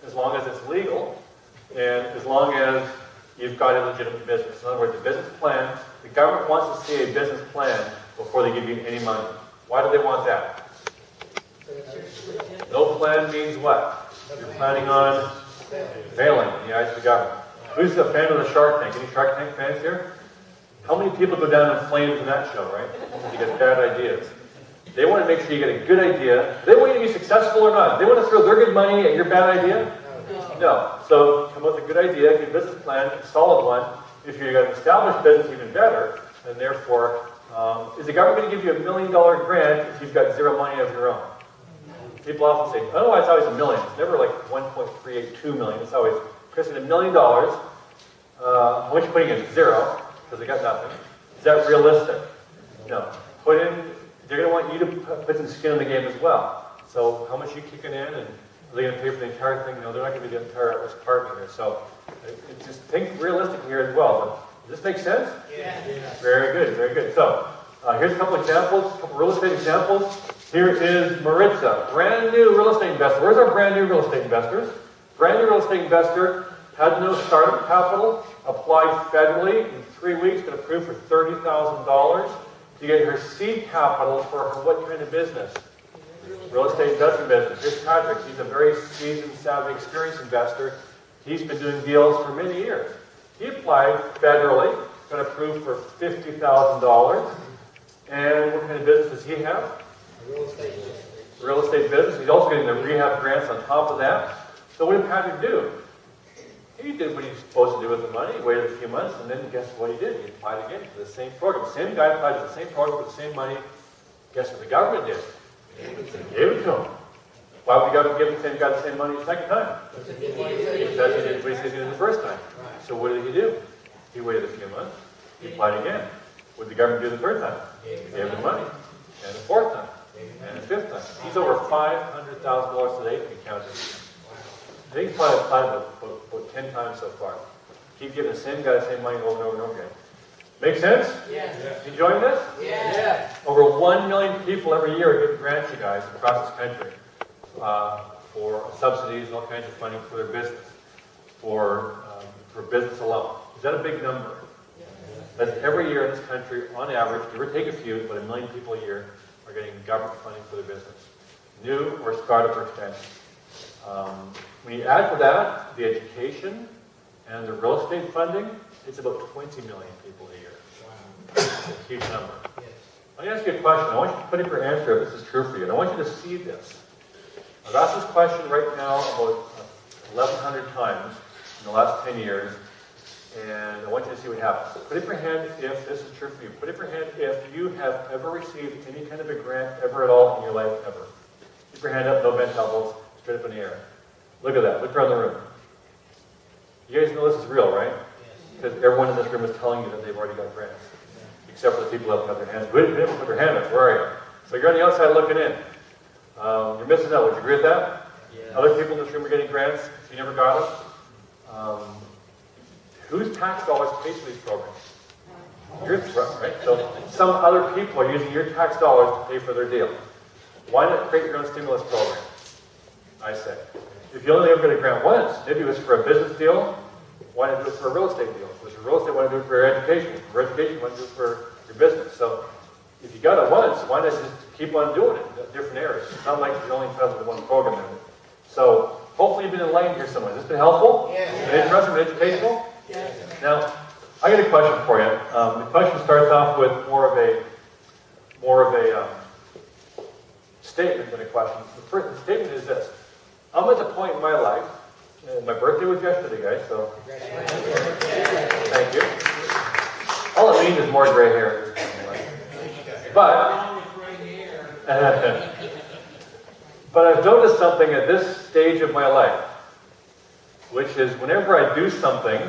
as long as it's legal, and as long as you've got a legitimate business. In other words, a business plan, the government wants to see a business plan before they give you any money. Why do they want that? No plan means what? You're planning on failing in the eyes of the government. Who's a fan of the Shark Tank? Any Shark Tank fans here? How many people go down in flames in that show, right? Because you get bad ideas. They want to make sure you get a good idea. They want you to be successful or not. They want to throw their good money at your bad idea? No. So come up with a good idea, good business plan, a solid one. If you've got an established business, even better. And therefore, is the government going to give you $1 million grant if you've got 0 money of your own? People often say, oh, it's always $1 million. It's never like 1.382 million. It's always, Chris, $1 million. How much are you putting in? 0, because they got nothing. Is that realistic? No. Put in they're going to want you to put some skin in the game as well. So how much are you kicking in, and are they going to pay for the entire thing? No, they're not going to be the entire at-risk partner here. So just think realistically here as well. But does this make sense? Yeah. Very good, very good. So here's a couple examples, a couple real estate examples. Here is Maritza, brand new real estate investor. Where's our brand new real estate investors? Brand new real estate investor, had no startup capital, applied federally, in 3 weeks, got approved for $30,000 to get her seed capital for her what kind of business? Real estate investment business. Here's Patrick. He's a very seasoned, savvy, experienced investor. He's been doing deals for many years. He applied federally, got approved for $50,000. And what kind of business does he have? Real estate. Real estate business. He's also getting the rehab grants on top of that. So what did Patrick do? He did what he was supposed to do with the money. He waited a few months, and then guess what he did? He applied again to the same program. Same guy applied to the same program with the same money. Guess what the government did? They gave it to him. Why would the government give the same guy the same money the second time? Because he did what he said he did the first time. So what did he do? He waited a few months. He applied again. What did the government do the third time? They gave him the money. And the fourth time. And the fifth time. He's over $500,000 today to be counted. I think he's probably applied about 10 times so far. Keep giving the same guy the same money over and over and over again. Make sense? Yes. Enjoying this? Yes. Over 1 million people every year are getting grants, you guys, across this country for subsidies and all kinds of funding for their business, for business alone. Is that a big number? That's every year in this country, on average, give or take a few, but 1 million people a year are getting government funding for their business, new or startup or expansion. When you add to that the education and the real estate funding, it's about 20 million people a year. It's a huge number. I'm going to ask you a question. I want you to put in your answer if this is true for you. And I want you to see this. I've asked this question right now about 1,100 times in the last 10 years, and I want you to see what happens. Put up your hand if this is true for you. Put up your hand if you have ever received any kind of a grant ever at all in your life, ever. Keep your hand up, no bent elbows, straight up in the air. Look at that. Look around the room. You guys know this is real, right? Because everyone in this room is telling you that they've already got grants. Except for the people that have their hands. Who didn't put their hand up? Where are you? So you're on the outside looking in. You're missing out. Would you agree with that? Yeah. Other people in this room are getting grants. If you never got them. Whose tax dollars pay for these programs? Yours, right? So some other people are using your tax dollars to pay for their deal. Why not create your own stimulus program? I say. If you only ever get a grant once, maybe it was for a business deal, why not do it for a real estate deal? If it was for real estate, why not do it for your education? For education, why not do it for your business? So if you got it once, why not just keep on doing it in different areas? It's not like you're only entitled to one program in it. So hopefully you've been enlightened here somewhere. Has this been helpful? Yes. Been interesting, been educational? Yes. Now, I got a question for you. The question starts off with more of a statement than a question. The statement is this. I'm at the point in my life, and my birthday was yesterday, guys, so thank you. All it means is more gray hair. But I've noticed something at this stage of my life, which is whenever I do something,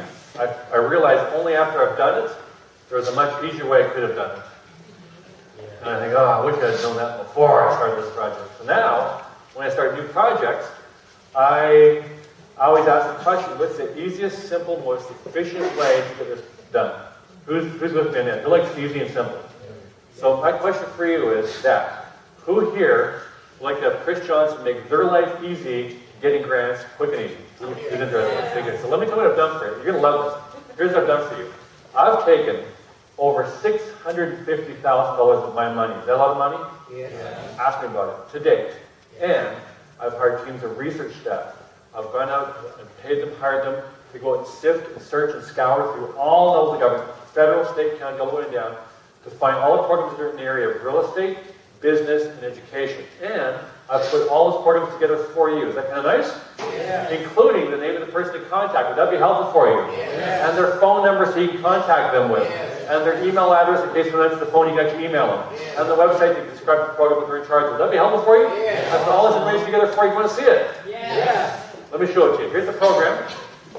I realize only after I've done it, there's a much easier way I could have done it. And I think, oh, I wish I had known that before I started this project. So now, when I start new projects, I always ask the question, what's the easiest, simple, most efficient way to get this done? Who's with me on that? Who likes easy and simple? So my question for you is that, who here would like to have Chris Johnson make their life easy, getting grants, quick and easy? Who's interested? So let me tell you what I've done for you. You're going to love this. Here's what I've done for you. I've taken over $650,000 of my money. Is that a lot of money? Yeah. Ask me about it. To date. And I've hired teams of research staff. I've gone out and paid them, hired them to go and sift and search and scour through all levels of government, federal, state, county, all the way down, to find all the programs that are in the area of real estate, business, and education. And I've put all those programs together for you. Is that kind of nice? Yeah. Including the name of the person to contact. Would that be helpful for you? Yeah. And their phone number so you can contact them with. Yeah. And their email address in case when that's the phone you can actually email them. Yeah. And the website to describe the program that they're in charge of. Would that be helpful for you? Yeah. I've put all this information together for you. You want to see it? Yeah. Let me show it to you. Here's the program.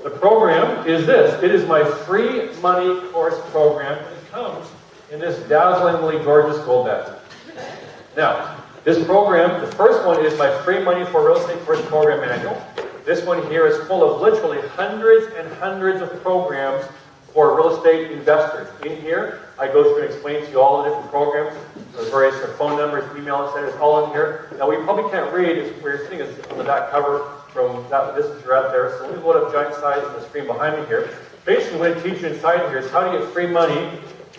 The program is this. It is my free money course program. It comes in this dazzlingly gorgeous gold bag. Now, this program, the first one is my Free Money for Real Estate First Program Manual. This one here is full of literally hundreds and hundreds of programs for real estate investors. In here, I go through and explain to you all the different programs, the various phone numbers, email, etc. It's all in here. Now, we probably can't read it where you're sitting on the back cover from that distance you're out there. So let me load up giant size on the screen behind me here. Basically, what I teach you inside here is how to get free money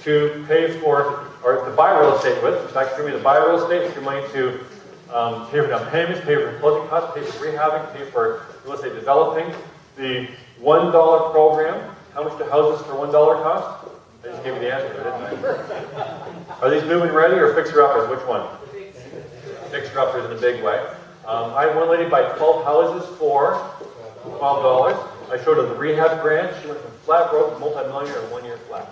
to pay for, or to buy real estate with. In fact, free money to buy real estate, free money to pay for down payments, pay for closing costs, pay for rehabbing, pay for real estate developing. The $1 program, how much do houses for $1 cost? I just gave you the answer, didn't I? Are these move-in ready or fixer-uppers? Which one? Fixer-uppers in a big way. I had one lady buy 12 houses for $12. I showed her the rehab grant. She went from flat broke to multi-millionaire in 1 year flat.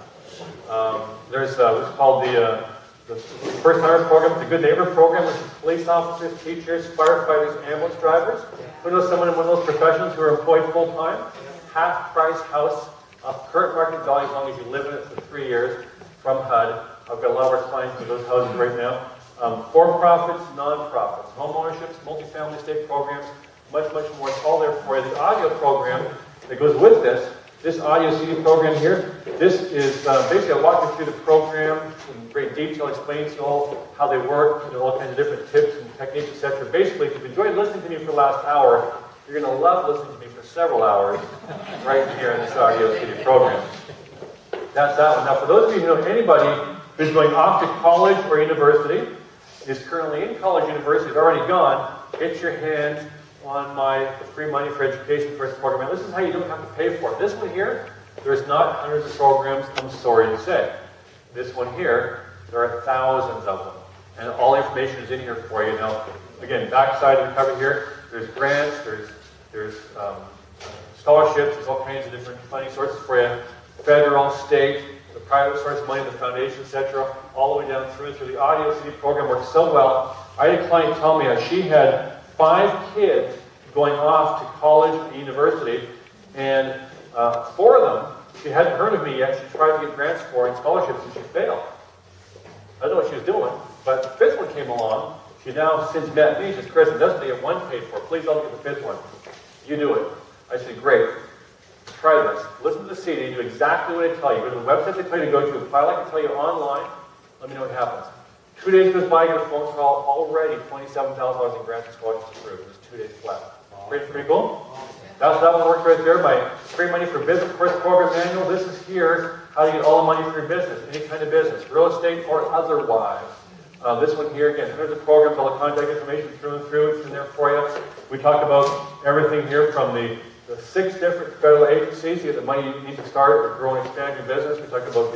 There's what's called the First Hire Program, the Good Neighbor Program, which is police officers, teachers, firefighters, ambulance drivers. Who knows someone in one of those professions who are employed full-time? Half-price house, current market value as long as you live in it for 3 years from HUD. I've got a lot of our clients in those houses right now. For-profits, non-profits, home ownerships, multifamily estate programs, much, much more. It's all there for you. The audio program that goes with this audio CD program here, this is basically I walk you through the program in great detail, explain to you all how they work, all kinds of different tips and techniques, etc. Basically, if you've enjoyed listening to me for the last hour, you're going to love listening to me for several hours right here in this audio CD program. That's that one. Now, for those of you who know anybody who's going off to college or university, is currently in college, university, is already gone, get your hand on my Free Money for Education First program. And this is how you don't have to pay for it. This one here, there's not hundreds of programs, I'm sorry to say. This one here, there are thousands of them. And all information is in here for you. Now, again, backside of the cover here, there's grants, there's scholarships, there's all kinds of different funding sources for you. Federal, state, the private source of money, the foundation, etc., all the way down through. The audio CD program works so well. I had a client tell me she had 5 kids going off to college and university, and 4 of them, she hadn't heard of me yet. She tried to get grants for and scholarships, and she failed. I don't know what she was doing, but the 5th one came along. She now since met me. She says, Chris, it doesn't get 1 paid for. Please don't get the 5th one. You do it. I said, great. Try this. Listen to the CD. Do exactly what I tell you. Go to the website they tell you to go to. The file I can tell you online. Let me know what happens. 2 days goes by, I get a phone call. Already $27,000 in grants and scholarships approved. It was 2 days flat. Pretty cool? That one works right there. My Free Money for Business First Program Manual. This is here how to get all the money for your business, any kind of business, real estate or otherwise. This one here, again, there's the programs, all the contact information through and through. It's in there for you. We talk about everything here from the 6 different federal agencies. You get the money you need to start or grow and expand your business. We talk about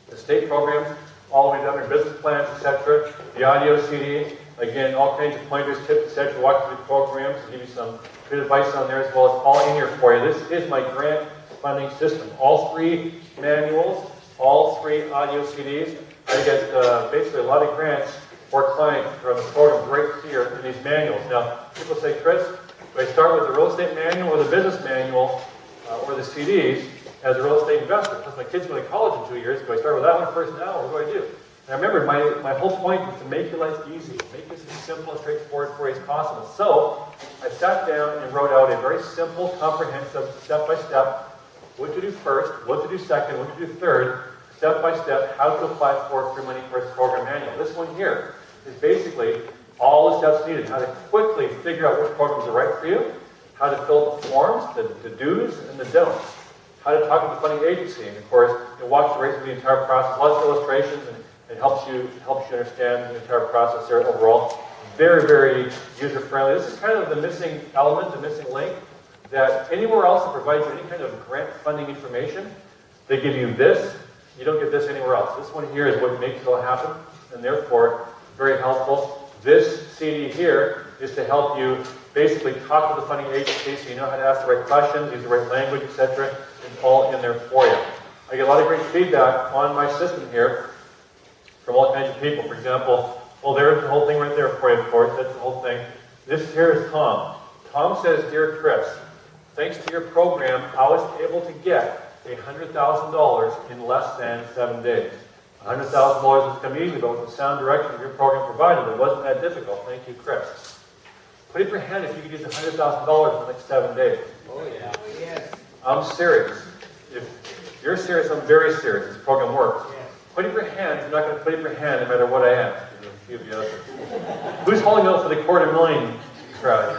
the state programs, all the way down their business plans, etc. The audio CD, again, all kinds of pointers, tips, etc. Walk through the programs and give you some good advice on there as well. It's all in here for you. This is my grant funding system. All 3 manuals, all 3 audio CDs. I get basically a lot of grants for clients from the program right here in these manuals. Now, people say, Chris, do I start with the real estate manual or the business manual or the CDs as a real estate investor? Because my kid's going to college in 2 years. Do I start with that one first now, or what do I do? And remember, my whole point is to make your life easy. Make this as simple and straightforward for you as possible. So, I sat down and wrote out a very simple, comprehensive, step-by-step, what to do first, what to do second, what to do third, step-by-step, how to apply for Free Money First Program Manual. This one here is basically all the steps needed, how to quickly figure out which programs are right for you, how to fill out the forms, the do's and the don'ts, how to talk to the funding agency, and of course, it walks you right through the entire process, lots of illustrations, and it helps you understand the entire process there overall. Very, very user-friendly. This is kind of the missing element, the missing link, that anywhere else that provides you any kind of grant funding information, they give you this. You don't get this anywhere else. This one here is what makes it all happen, and therefore, very helpful. This CD here is to help you basically talk to the funding agency so you know how to ask the right questions, use the right language, etc. It's all in there for you. I get a lot of great feedback on my system here from all kinds of people. For example, well, there's the whole thing right there for you, of course. That's the whole thing. This here is Tom. Tom says, Dear Chris, thanks to your program, I was able to get $100,000 in less than 7 days. $100,000 has come easy, but with the sound direction of your program provided, it wasn't that difficult. Thank you, Chris. Put up your hand if you could use $100,000 in the next 7 days. Oh, yeah. Yes. I'm serious. If you're serious, I'm very serious. This program works. Yes. Put up your hand. You're not going to put up your hand no matter what I ask. There's a few of you out there. Who's holding out for the $250,000 crowd?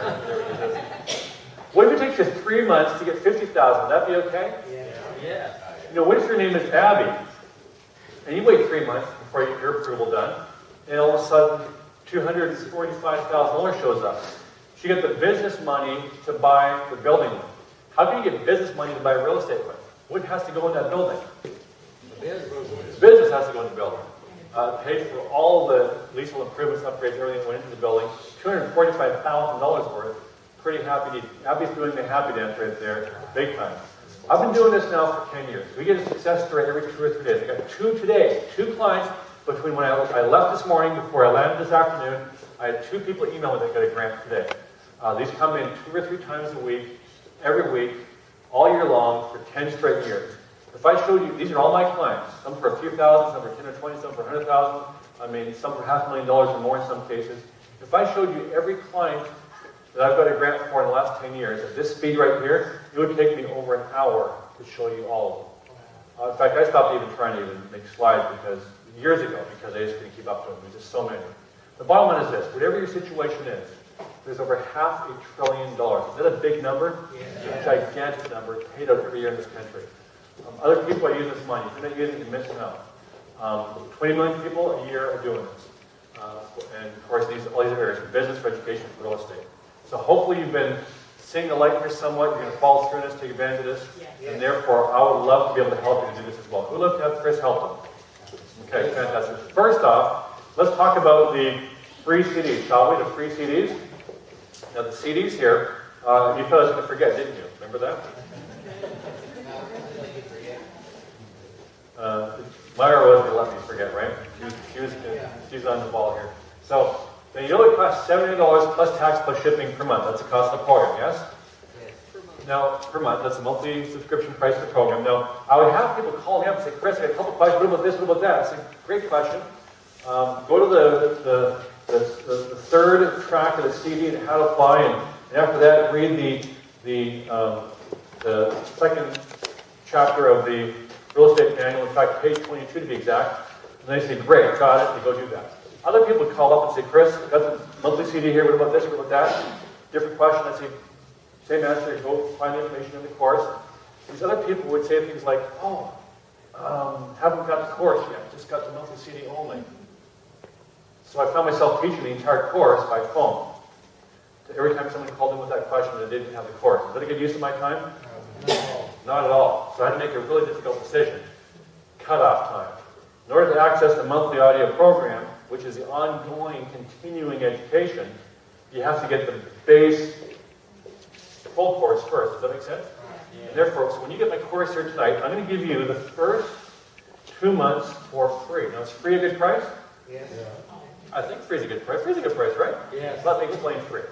What if it takes you 3 months to get $50,000? Would that be okay? Yeah. You know, what if your name is Abby? And you wait 3 months before you get your approval done, and all of a sudden, $245,000 shows up. She got the business money to buy the building with. How can you get business money to buy real estate with? What has to go in that building? Business has to go in the building. Paid for all the leasehold improvements, upgrades, everything that went into the building. $245,000 worth. Pretty happy. Abby's doing the happy dance right there, big time. I've been doing this now for 10 years. We get a success story every 2 or 3 days. I got 2 today, 2 clients between when I left this morning before I landed this afternoon. I had 2 people email me that got a grant today. These come in 2 or 3 times a week, every week, all year long for 10 straight years. If I showed you, these are all my clients. Some for a few thousand, some for 10 or 20, some for 100,000. I mean, some for $500,000 or more in some cases. If I showed you every client that I've got a grant for in the last 10 years, at this speed right here, it would take me over an hour to show you all of them. In fact, I stopped even trying to even make slides years ago because I just couldn't keep up to them. There's just so many. The bottom line is this. Whatever your situation is, there's over $500 billion. Is that a big number? Yeah. It's a gigantic number paid out every year in this country. Other people are using this money. If you're not using it, you're missing out. 20 million people a year are doing this. And of course, all these areas, for business, for education, for real estate. So hopefully you've been seeing the light here somewhat. You're going to follow through this, take advantage of this. Yes. And therefore, I would love to be able to help you to do this as well. Who would love to have Chris help them? Okay, fantastic. First off, let's talk about the free CDs, shall we? The free CDs. Now the CDs here, you thought I was going to forget, didn't you? Remember that? Myra was going to let me forget, right? She's on the ball here. So, the yearly cost $70 plus tax plus shipping per month. That's the cost of the program, yes? Yes. Now, per month, that's the monthly subscription price of the program. Now, I would have people call me up and say, Chris, I got a couple questions. What about this? What about that? It's a great question. Go to the third track of the CD and how to apply, and after that, read the second chapter of the real estate manual. In fact, page 22 to be exact. And they say, great, got it. You go do that. Other people would call up and say, Chris, got the monthly CD here, what about this, what about that? Different question, I'd say, same answer, go find the information in the course. These other people would say things like, haven't got the course yet, just got the monthly CD only. So I found myself teaching the entire course by phone. Every time someone called in with that question, they didn't have the course. Is that a good use of my time? No. Not at all. So I had to make a really difficult decision. Cut-off time. In order to access the monthly audio program, which is the ongoing, continuing education, you have to get the base full course first. Does that make sense? Yeah. And therefore, so when you get my course here tonight, I'm going to give you the first 2 months for free. Now, is free a good price? Yes. Yeah. I think free is a good price. Free is a good price, right? Yes. Let me explain free.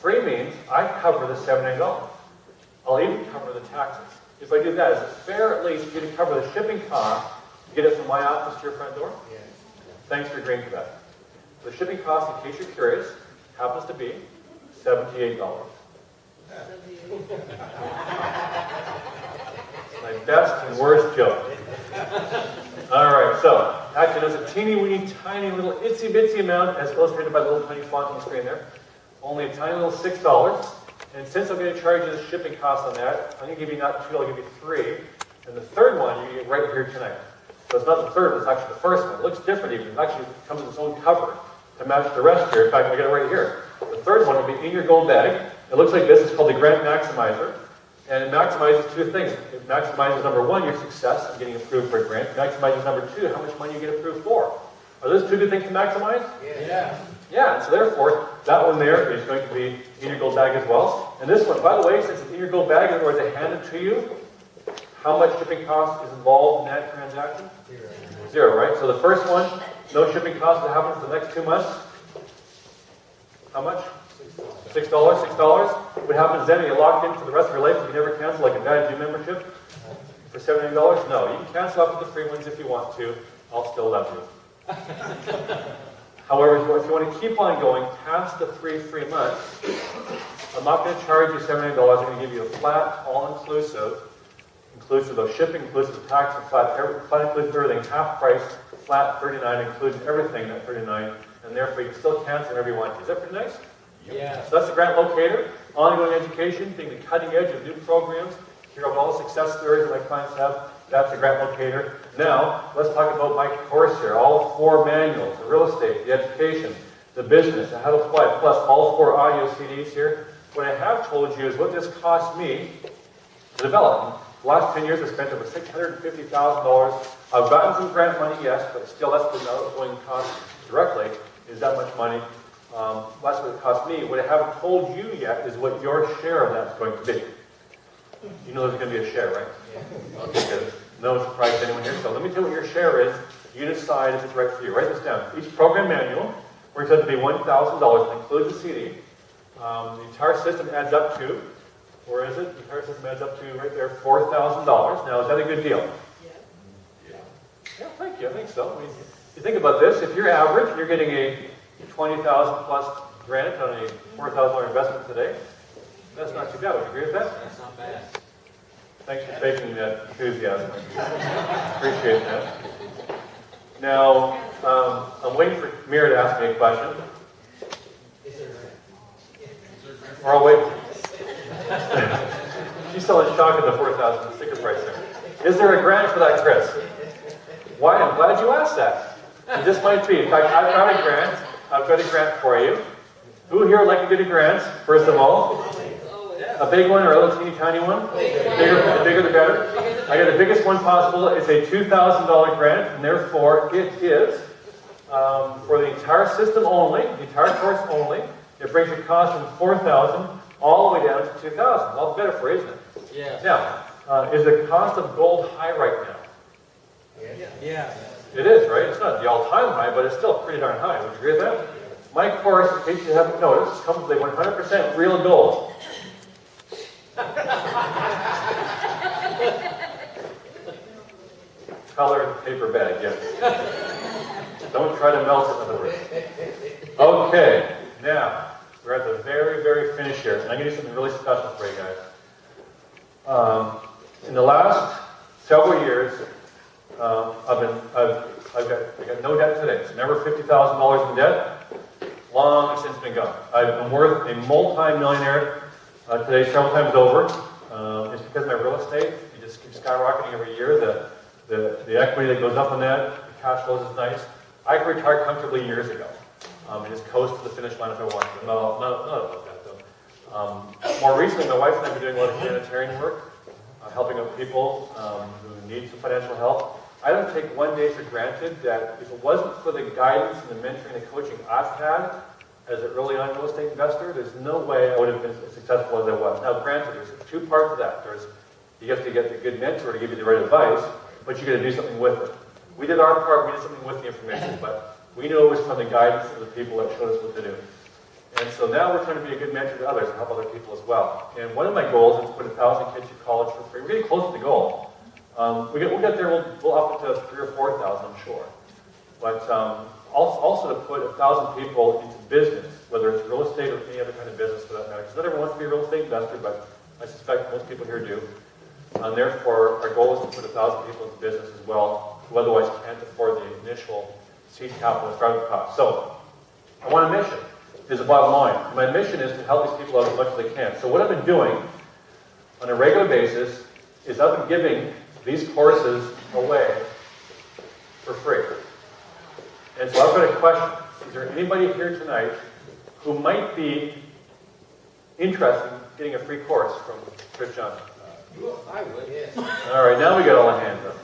Free means I cover the $78. I'll even cover the taxes. If I do that, is it fair at least for you to cover the shipping cost to get it from my office to your front door? Yes. Thanks for agreeing to that. The shipping cost, in case you're curious, happens to be $78. My best and worst joke. All right, so actually there's a teeny weeny tiny little itsy bitsy amount as illustrated by the little tiny font on the screen there. Only a tiny little $6. And since I'm going to charge you the shipping cost on that, I'm going to give you not 2, I'll give you 3. And the third one you get right here tonight. So it's not the third, it's actually the first one. It looks different even. It actually comes with its own cover to match the rest here. In fact, I got it right here. The third one will be in your gold bag. It looks like this. It's called the Grant Maximizer. And it maximizes 2 things. It maximizes, number 1, your success of getting approved for a grant. It maximizes, number 2, how much money you get approved for. Are those 2 good things to maximize? Yeah. Yeah, and so therefore, that one there is going to be in your gold bag as well. And this one, by the way, since it's in your gold bag, in other words, I hand it to you, how much shipping cost is involved in that transaction? 0, right? So the first one, no shipping cost. What happens for the next 2 months? How much? $6. $6. What happens then? Are you locked in for the rest of your life? You can never cancel, like a Dad Gym membership for $79? No, you can cancel after the free ones if you want to. I'll still love you. However, if you want to keep on going past the free months, I'm not going to charge you $79. I'm going to give you a flat, all-inclusive, inclusive of shipping, inclusive of tax, and flat inclusive everything, half price, flat $39, including everything at $39, and therefore you can still cancel whenever you want to. Is that pretty nice? Yeah. So that's the grant locator, ongoing education, being the cutting edge of new programs. Hear about all the success stories that my clients have. That's the grant locator. Now, let's talk about my course here. All 4 manuals, the real estate, the education, the business, and how to apply, plus all 4 audio CDs here. What I have told you is what this cost me to develop. The last 10 years, I spent over $650,000. I've gotten some grant money, yes, but still less than the outgoing cost directly is that much money. Less than it cost me. What I haven't told you yet is what your share of that's going to be. You know there's going to be a share, right? Yeah. Okay, good. No surprise to anyone here. So let me tell you what your share is. You decide if it's right for you. Write this down. Each program manual works out to be $1,000. It includes the CD. The entire system adds up to, where is it? The entire system adds up to right there, $4,000. Now, is that a good deal? Yeah, thank you. I think so. I mean, you think about this. If you're average, you're getting a $20,000 plus grant on a $4,000 investment today. That's not too bad. Would you agree with that? That's not bad. Thanks for faking that enthusiasm. Appreciate that. Now, I'm waiting for Mira to ask me a question. Or I'll wait. She's still in shock at the $4,000 sticker price there. Is there a grant for that, Chris? Why? I'm glad you asked that. And this might be. In fact, I've got a grant. I've got a grant for you. Who here would like to get a grant, first of all? A big one or a little teeny tiny one? The bigger the better. I got the biggest one possible. It's a $2,000 grant, and therefore it is for the entire system only, the entire course only. It brings your cost from $4,000 all the way down to $2,000. All the better for you, isn't it? Yeah. Now, is the cost of gold high right now? Yeah. It is, right? It's not the all-time high, but it's still pretty darn high. Would you agree with that? My course, in case you haven't noticed, comes with a 100% real gold. Colored paper bag, yes. Don't try to melt it, in other words. Okay, now, we're at the very, very finish here, and I'm going to do something really special for you guys. In the last several years, I've got no debt today. It's never $50,000 in debt. Long since been gone. I'm worth a multi-millionaire today, several times over. It's because of my real estate. It just keeps skyrocketing every year. The equity that goes up on that, the cash flows is nice. I could retire comfortably years ago. And just coast to the finish line if I want to. Not about that though. More recently, my wife and I have been doing a lot of humanitarian work, helping out people who need some financial help. I don't take one day for granted that if it wasn't for the guidance and the mentoring and the coaching I've had as an early on real estate investor, there's no way I would have been as successful as I was. Now, granted, there's 2 parts of that. There's you have to get the good mentor to give you the right advice, but you got to do something with it. We did our part. We did something with the information, but we knew it was from the guidance of the people that showed us what to do. And so now we're trying to be a good mentor to others and help other people as well. And one of my goals is to put 1,000 kids through college for free. We're getting close to the goal. We'll get there. We'll up it to 3,000 or 4,000, I'm sure. But also to put 1,000 people into business, whether it's real estate or any other kind of business for that matter. Because not everyone wants to be a real estate investor, but I suspect most people here do. And therefore, our goal is to put 1,000 people into business as well, who otherwise can't afford the initial seed capital and startup cost. So, I want a mission. Is the bottom line. My mission is to help these people out as much as I can. So what I've been doing on a regular basis is I've been giving these courses away for free. And so I've got a question. Is there anybody here tonight who might be interested in getting a free course from Chris Johnson? I would, yes. All right, now we got all the hands up.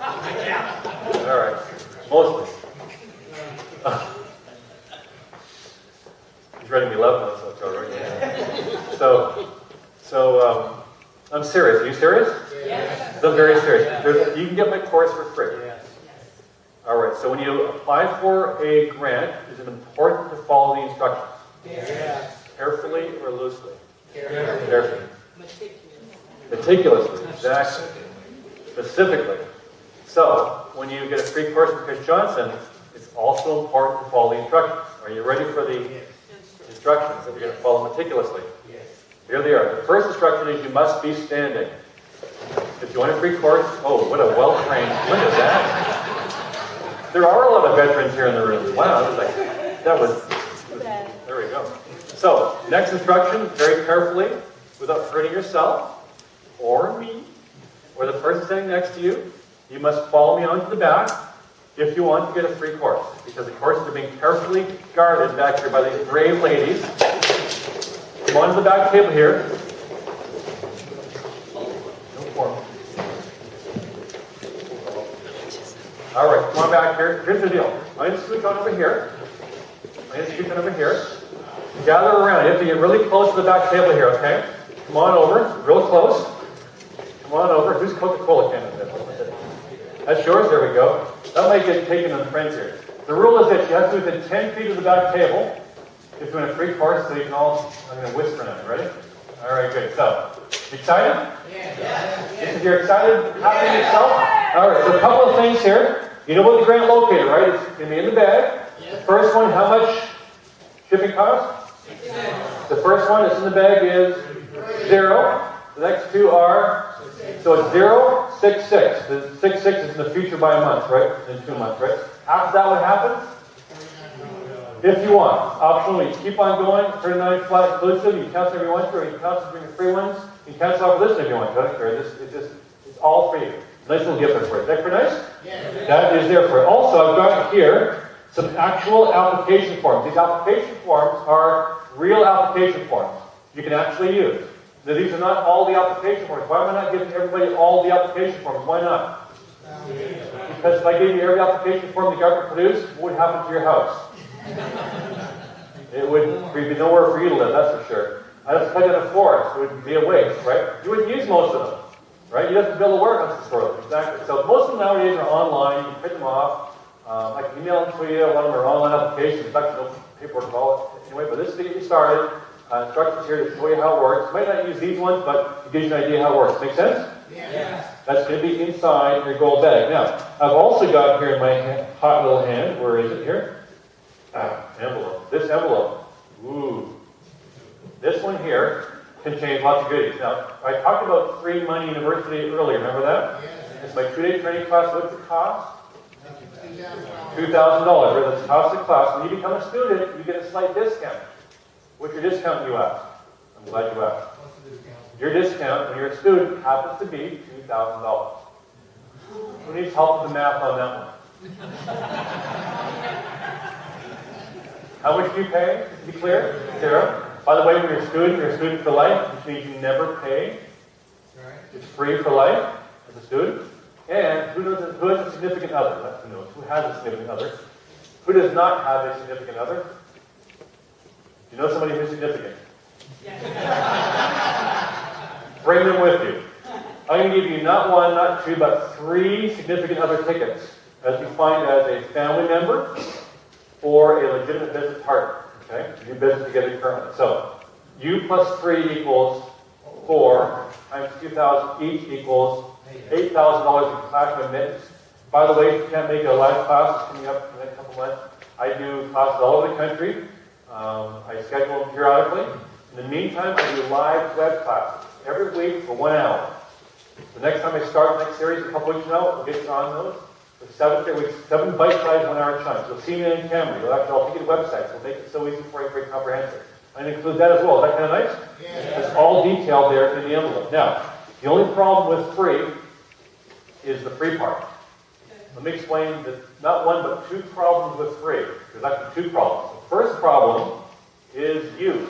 All right, mostly. He's writing me love notes, that's all right. Yeah. So I'm serious. Are you serious? Yes. I'm very serious. You can get my course for free. Yes. All right, so when you apply for a grant, is it important to follow the instructions? Yes. Carefully or loosely? Carefully. Carefully. Meticulously, exactly. Specifically. So, when you get a free course from Chris Johnson, it's also important to follow the instructions. Are you ready for the instructions that you're going to follow meticulously? Here they are. The first instruction is you must be standing. If you want a free course, oh, what a well-trained, look at that. There are a lot of veterans here in the room. Wow, there we go. So, next instruction, very carefully, without hurting yourself, or me, or the person sitting next to you, you must follow me onto the back if you want to get a free course, because the courses are being carefully guarded back here by these brave ladies. Come on to the back table here. No form. All right, come on back here. Here's the deal. I'm going to scoot on over here. Gather around. You have to get really close to the back table here, okay? Come on over, real close. Come on over. Whose Coca-Cola can is this? That's yours? There we go. That might get taken on friends here. The rule is this. You have to be within 10 feet of the back table if you want a free course, so you can all, I'm going to whisper now. Ready? All right, good. So, you excited? Yeah. If you're excited, happy with yourself? All right, so a couple of things here. You know about the grant locator, right? It's in the bag. The first one, how much shipping cost? The first one that's in the bag is 0. The next two are, so it's 0, 6, 6. The 6, 6 is in the future by a month, right? In 2 months, right? After that, what happens? If you want. Optionally, keep on going. 39 flat inclusive. You can cancel if you want to, or you can cancel bring the free ones. You can cancel off of this if you want to. It's all for you. Nice little gift for it. Is that pretty nice? Yeah. That is there for it. Also, I've got here some actual application forms. These application forms are real application forms you can actually use. Now, these are not all the application forms. Why am I not giving everybody all the application forms? Why not? Because if I gave you every application form the government produced, what would happen to your house? It would be nowhere for you to live, that's for sure. I'd have to put in a forest. It would be a waste, right? You wouldn't use most of them, right? You'd have to build a warehouse to store them. Exactly. So most of them nowadays are online. You can print them off. I can email them to you. One of them are online applications. In fact, no paperwork at all. Anyway, but this is to get you started. Instructions here to show you how it works. You might not use these ones, but it gives you an idea how it works. Make sense? Yeah. That's going to be inside your gold bag. Now, I've also got here in my hot little hand, where is it here? Envelope. This envelope. Ooh. This one here contains lots of goodies. Now, I talked about Free Money University earlier. Remember that? Yes. It's my 2-day training class. What's the cost? $2,000. That's the cost of the class. When you become a student, you get a slight discount. What's your discount, you ask? I'm glad you asked. Your discount when you're a student happens to be $2,000. Who needs help with the math on that one? How much do you pay, to be clear? 0. By the way, when you're a student for life, which means you never pay. It's free for life as a student. And who has a significant other? That's who knows. Who has a significant other? Who does not have a significant other? Do you know somebody who's significant? Bring them with you. I'm going to give you not 1, not 2, but 3 significant other tickets as defined as a family member or a legitimate business partner. Okay? Do business together currently. So, you plus 3 equals 4 times 2,000 each equals $8,000 in class admittance. By the way, if you can't make a live class coming up in the next couple months, I do classes all over the country. I schedule them periodically. In the meantime, I do live web classes every week for 1 hour. The next time I start the next series, a couple weeks from now, we'll get you on those. For 7 bite-sized 1-hour chunks. You'll see me in camera. I'll take you to websites. We'll make it so easy for you, very comprehensive. And include that as well. Is that kind of nice? Yeah. It's all detailed there in the envelope. Now, the only problem with free is the free part. Let me explain that not 1 but 2 problems with free. There's actually 2 problems. The first problem is you.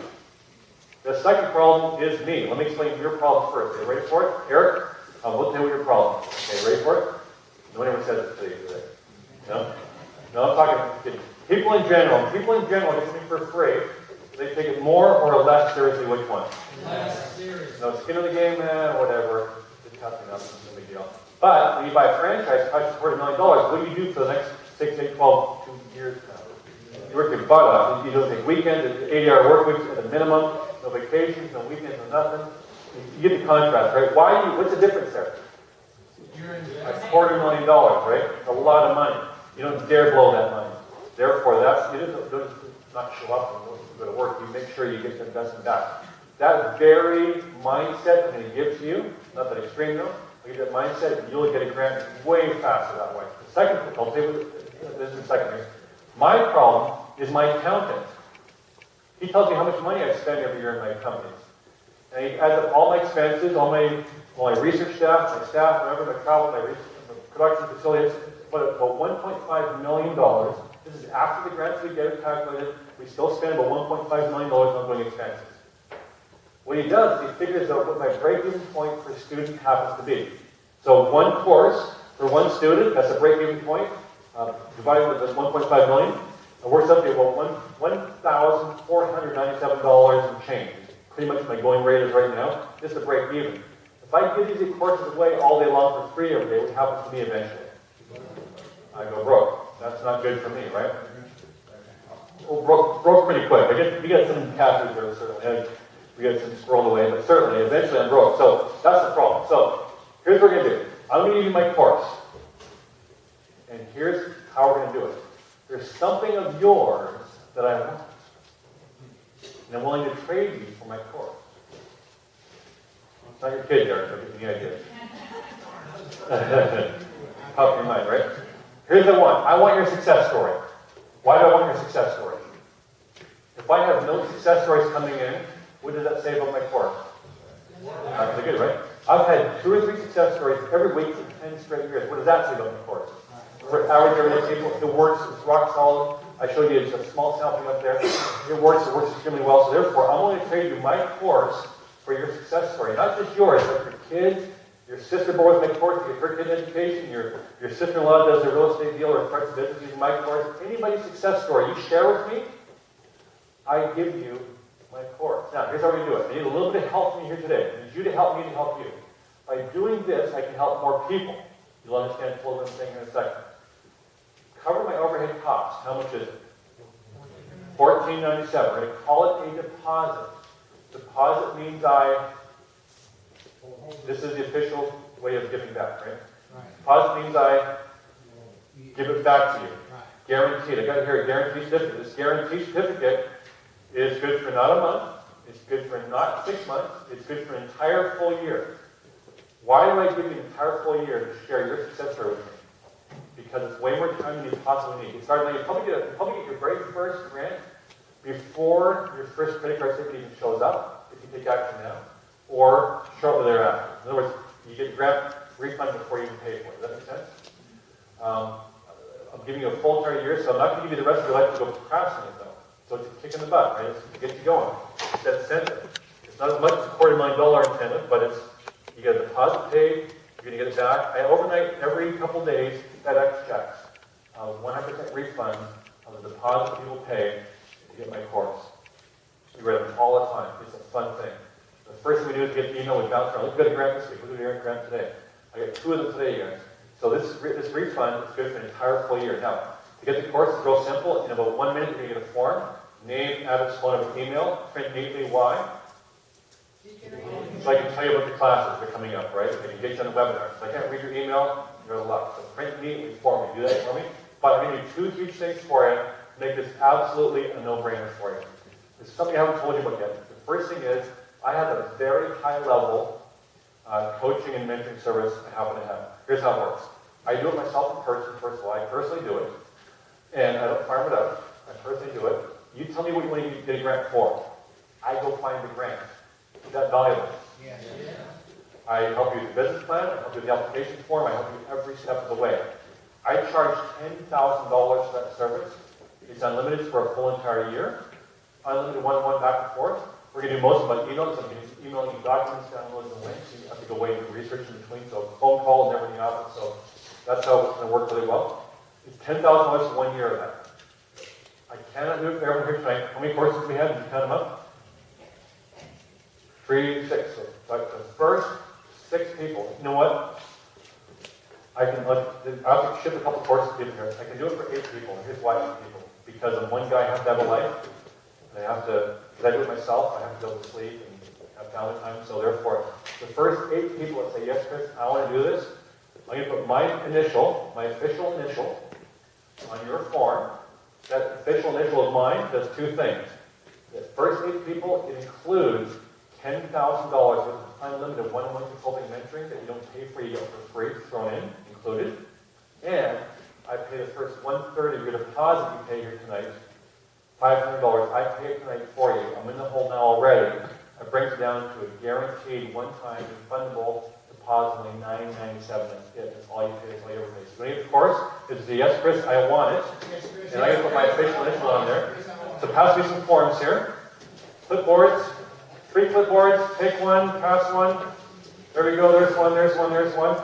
The second problem is me. Let me explain your problem first. Are you ready for it? Eric, we'll tell you your problem. Okay, ready for it? No one ever says it to you, today. No? No, I'm talking people in general. People in general get something for free. They take it more or less seriously. Which one? Less serious. No skin in the game, whatever. Just nothing else. No big deal. But when you buy a franchise, it costs you $250 million. What do you do for the next 6, 8, 12, 2 years now? You work your butt off. You don't take weekends, 80-hour work weeks at a minimum, no vacations, no weekends, no nothing. You get the contrast, right? What's the difference there? $250,000, right? It's a lot of money. You don't dare blow that money. Therefore, you don't not show up and go to work. You make sure you get the investment back. That very mindset I'm going to give to you, not that extreme though, I get that mindset, you'll get a grant way faster that way. The second, I'll say this in a second here. My problem is my accountant. He tells me how much money I spend every year in my companies. And he adds up all my expenses, all my research staff, my travel, my production facilities, about $1.5 million. This is after the grants we get calculated. We still spend about $1.5 million on doing expenses. What he does is he figures out what my break-even point per student happens to be. So one course for one student, that's a break-even point, divided with this $1.5 million, it works up to about $1,497 and change. Pretty much my going rate is right now, just to break even. If I give these courses away all day long for free every day, what happens to me eventually? I go broke. That's not good for me, right? Well, broke pretty quick. We got some cash reserves, certainly. We got some squirreled away, but certainly, eventually I'm broke. So that's the problem. So here's what we're going to do. I'm going to give you my course. And here's how we're going to do it. There's something of yours that I want. And I'm willing to trade you for my course. It's not your kid, Derek, so give me the idea. Pop your mind, right? Here's what I want. I want your success story. Why do I want your success story? If I have no success stories coming in, what does that say about my course? Not really good, right? I've had 2 or 3 success stories every week for 10 straight years. What does that say about my course? For average everyday people, it works, it's rock solid. I showed you a small sampling up there. It works extremely well. So therefore, I'm only going to trade you my course for your success story. Not just yours, but your kids, your sister borrows my course to get her kid education, your sister-in-law does a real estate deal or starts a business using my course. Anybody's success story you share with me, I give you my course. Now, here's how we do it. I need a little bit of help from you here today. I need you to help me to help you. By doing this, I can help more people. You'll understand what I'm saying in a second. Cover my overhead costs. How much is it? $14.97. We're going to call it a deposit. Deposit means this is the official way of giving back, right? Deposit means I give it back to you. Guaranteed. I got here a guarantee certificate. This guarantee certificate is good for not a month. It's good for not 6 months. It's good for an entire full year. Why do I give you an entire full year to share your success story with me? Because it's way more time than you possibly need. You probably get your very first grant before your first credit card statement even shows up, if you take action now, or shortly thereafter. In other words, you get grant refund before you even pay for it. Does that make sense? I'm giving you a full entire year, so I'm not going to give you the rest of your life to go procrastinate, though. So it's a kick in the butt, right? It's to get you going. It's that incentive. It's not as much as $250,000 incentive, but you get a deposit paid, you're going to get it back. I overnight every couple days FedEx checks, 100% refund of the deposit people pay to get my course. We read them all the time. It's a fun thing. The first thing we do is get an email with bounce around. Let's get a grant this week. We'll do a grant today. I got 2 of them today, you guys. So this refund is good for an entire full year. Now, to get the course, it's real simple. In about 1 minute, you're going to get a form, name, address, phone number, email, print neatly. Why? So I can tell you about the classes that are coming up, right? I can get you on a webinar. So I can't read your email, you're out of luck. So print neatly for me. Do that for me. But I'm going to do 2 huge things for you to make this absolutely a no-brainer for you. This is something I haven't told you about yet. The first thing is, I have a very high-level coaching and mentoring service I happen to have. Here's how it works. I do it myself in person, first of all. I personally do it. And I don't farm it out. I personally do it. You tell me what you want to get a grant for. I go find the grant. Is that valuable? Yeah. I help you with the business plan. I help you with the application form. I help you every step of the way. I charge $10,000 for that service. It's unlimited for a full entire year. Unlimited one-on-one back and forth. We're going to do most of my emails. I'm going to be emailing you documents, downloads, and links. You have to go away and do research in between. So phone call and everything else. So that's how it's going to work really well. It's $10,000 for 1 year of that. I cannot do it for everyone here tonight. How many courses we have? Did you count them up? 3, 6. So like the first 6 people. You know what? I have to ship a couple courses to people here. I can do it for 8 people. And here's why 8 people. Because I'm one guy, I have to have a life. And I have to, because I do it myself, I have to go to sleep and have family time. So therefore, the first 8 people that say, yes, Chris, I want to do this, I'm going to put my initial, my official initial, on your form. That official initial of mine does two things. The first 8 people, it includes $10,000 worth of unlimited one-on-one consulting mentoring that you don't pay for, you get for free, thrown in, included. And I pay the first 1/3 of your deposit you pay here tonight, $500. I pay it tonight for you. I'm in the hole now already. It brings it down to a guaranteed one-time refundable deposit of $997. That's it. That's all you pay. That's all you ever pay. So, of course, it's the yes, Chris, I want it. And I can put my official initial on there. So pass me some forms here. Clipboards. 3 clipboards. Take one. Pass one. There we go. There's one. There's one. There's one.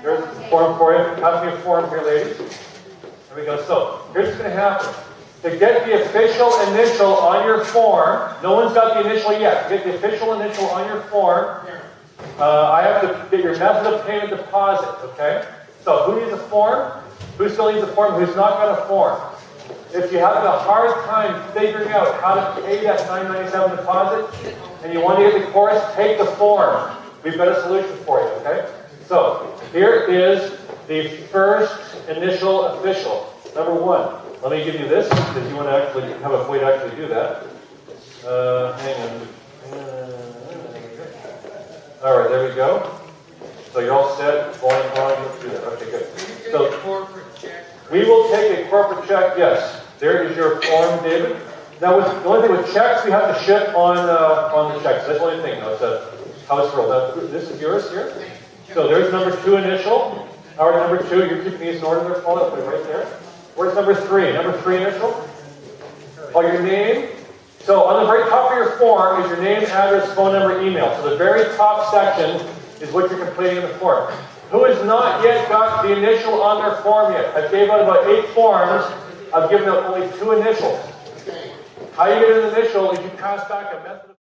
There's a form for you. Pass me a form here, ladies. There we go. So here's what's going to happen. To get the official initial on your form, no one's got the initial yet. To get the official initial on your form, I have to get your method of payment deposit, okay? So who needs a form? Who still needs a form? Who's not got a form? If you have a hard time figuring out how to pay that $997 deposit and you want to get the course, take the form. We've got a solution for you, okay? So here is the first initial official. Number 1. Let me give you this because you want to actually have a way to actually do that. Hang on. All right, there we go. So you're all set. Volume, let's do that. Okay, good. So we will take a corporate check. Yes, there is your form, David. Now, the only thing with checks, we have to ship on the checks. That's the only thing. Now, it's a house rule. Now, this is yours here. So there's number 2 initial. All right, number 2. You're keeping these in order there, Paul. I'll put it right there. Where's number 3? Number 3 initial? Oh, your name. So on the very top of your form is your name, address, phone number, email. So the very top section is what you're completing in the form. Who has not yet got the initial on their form yet? I've gave out about 8 forms. I've given out only 2 initials. How you get an initial is you pass back a method of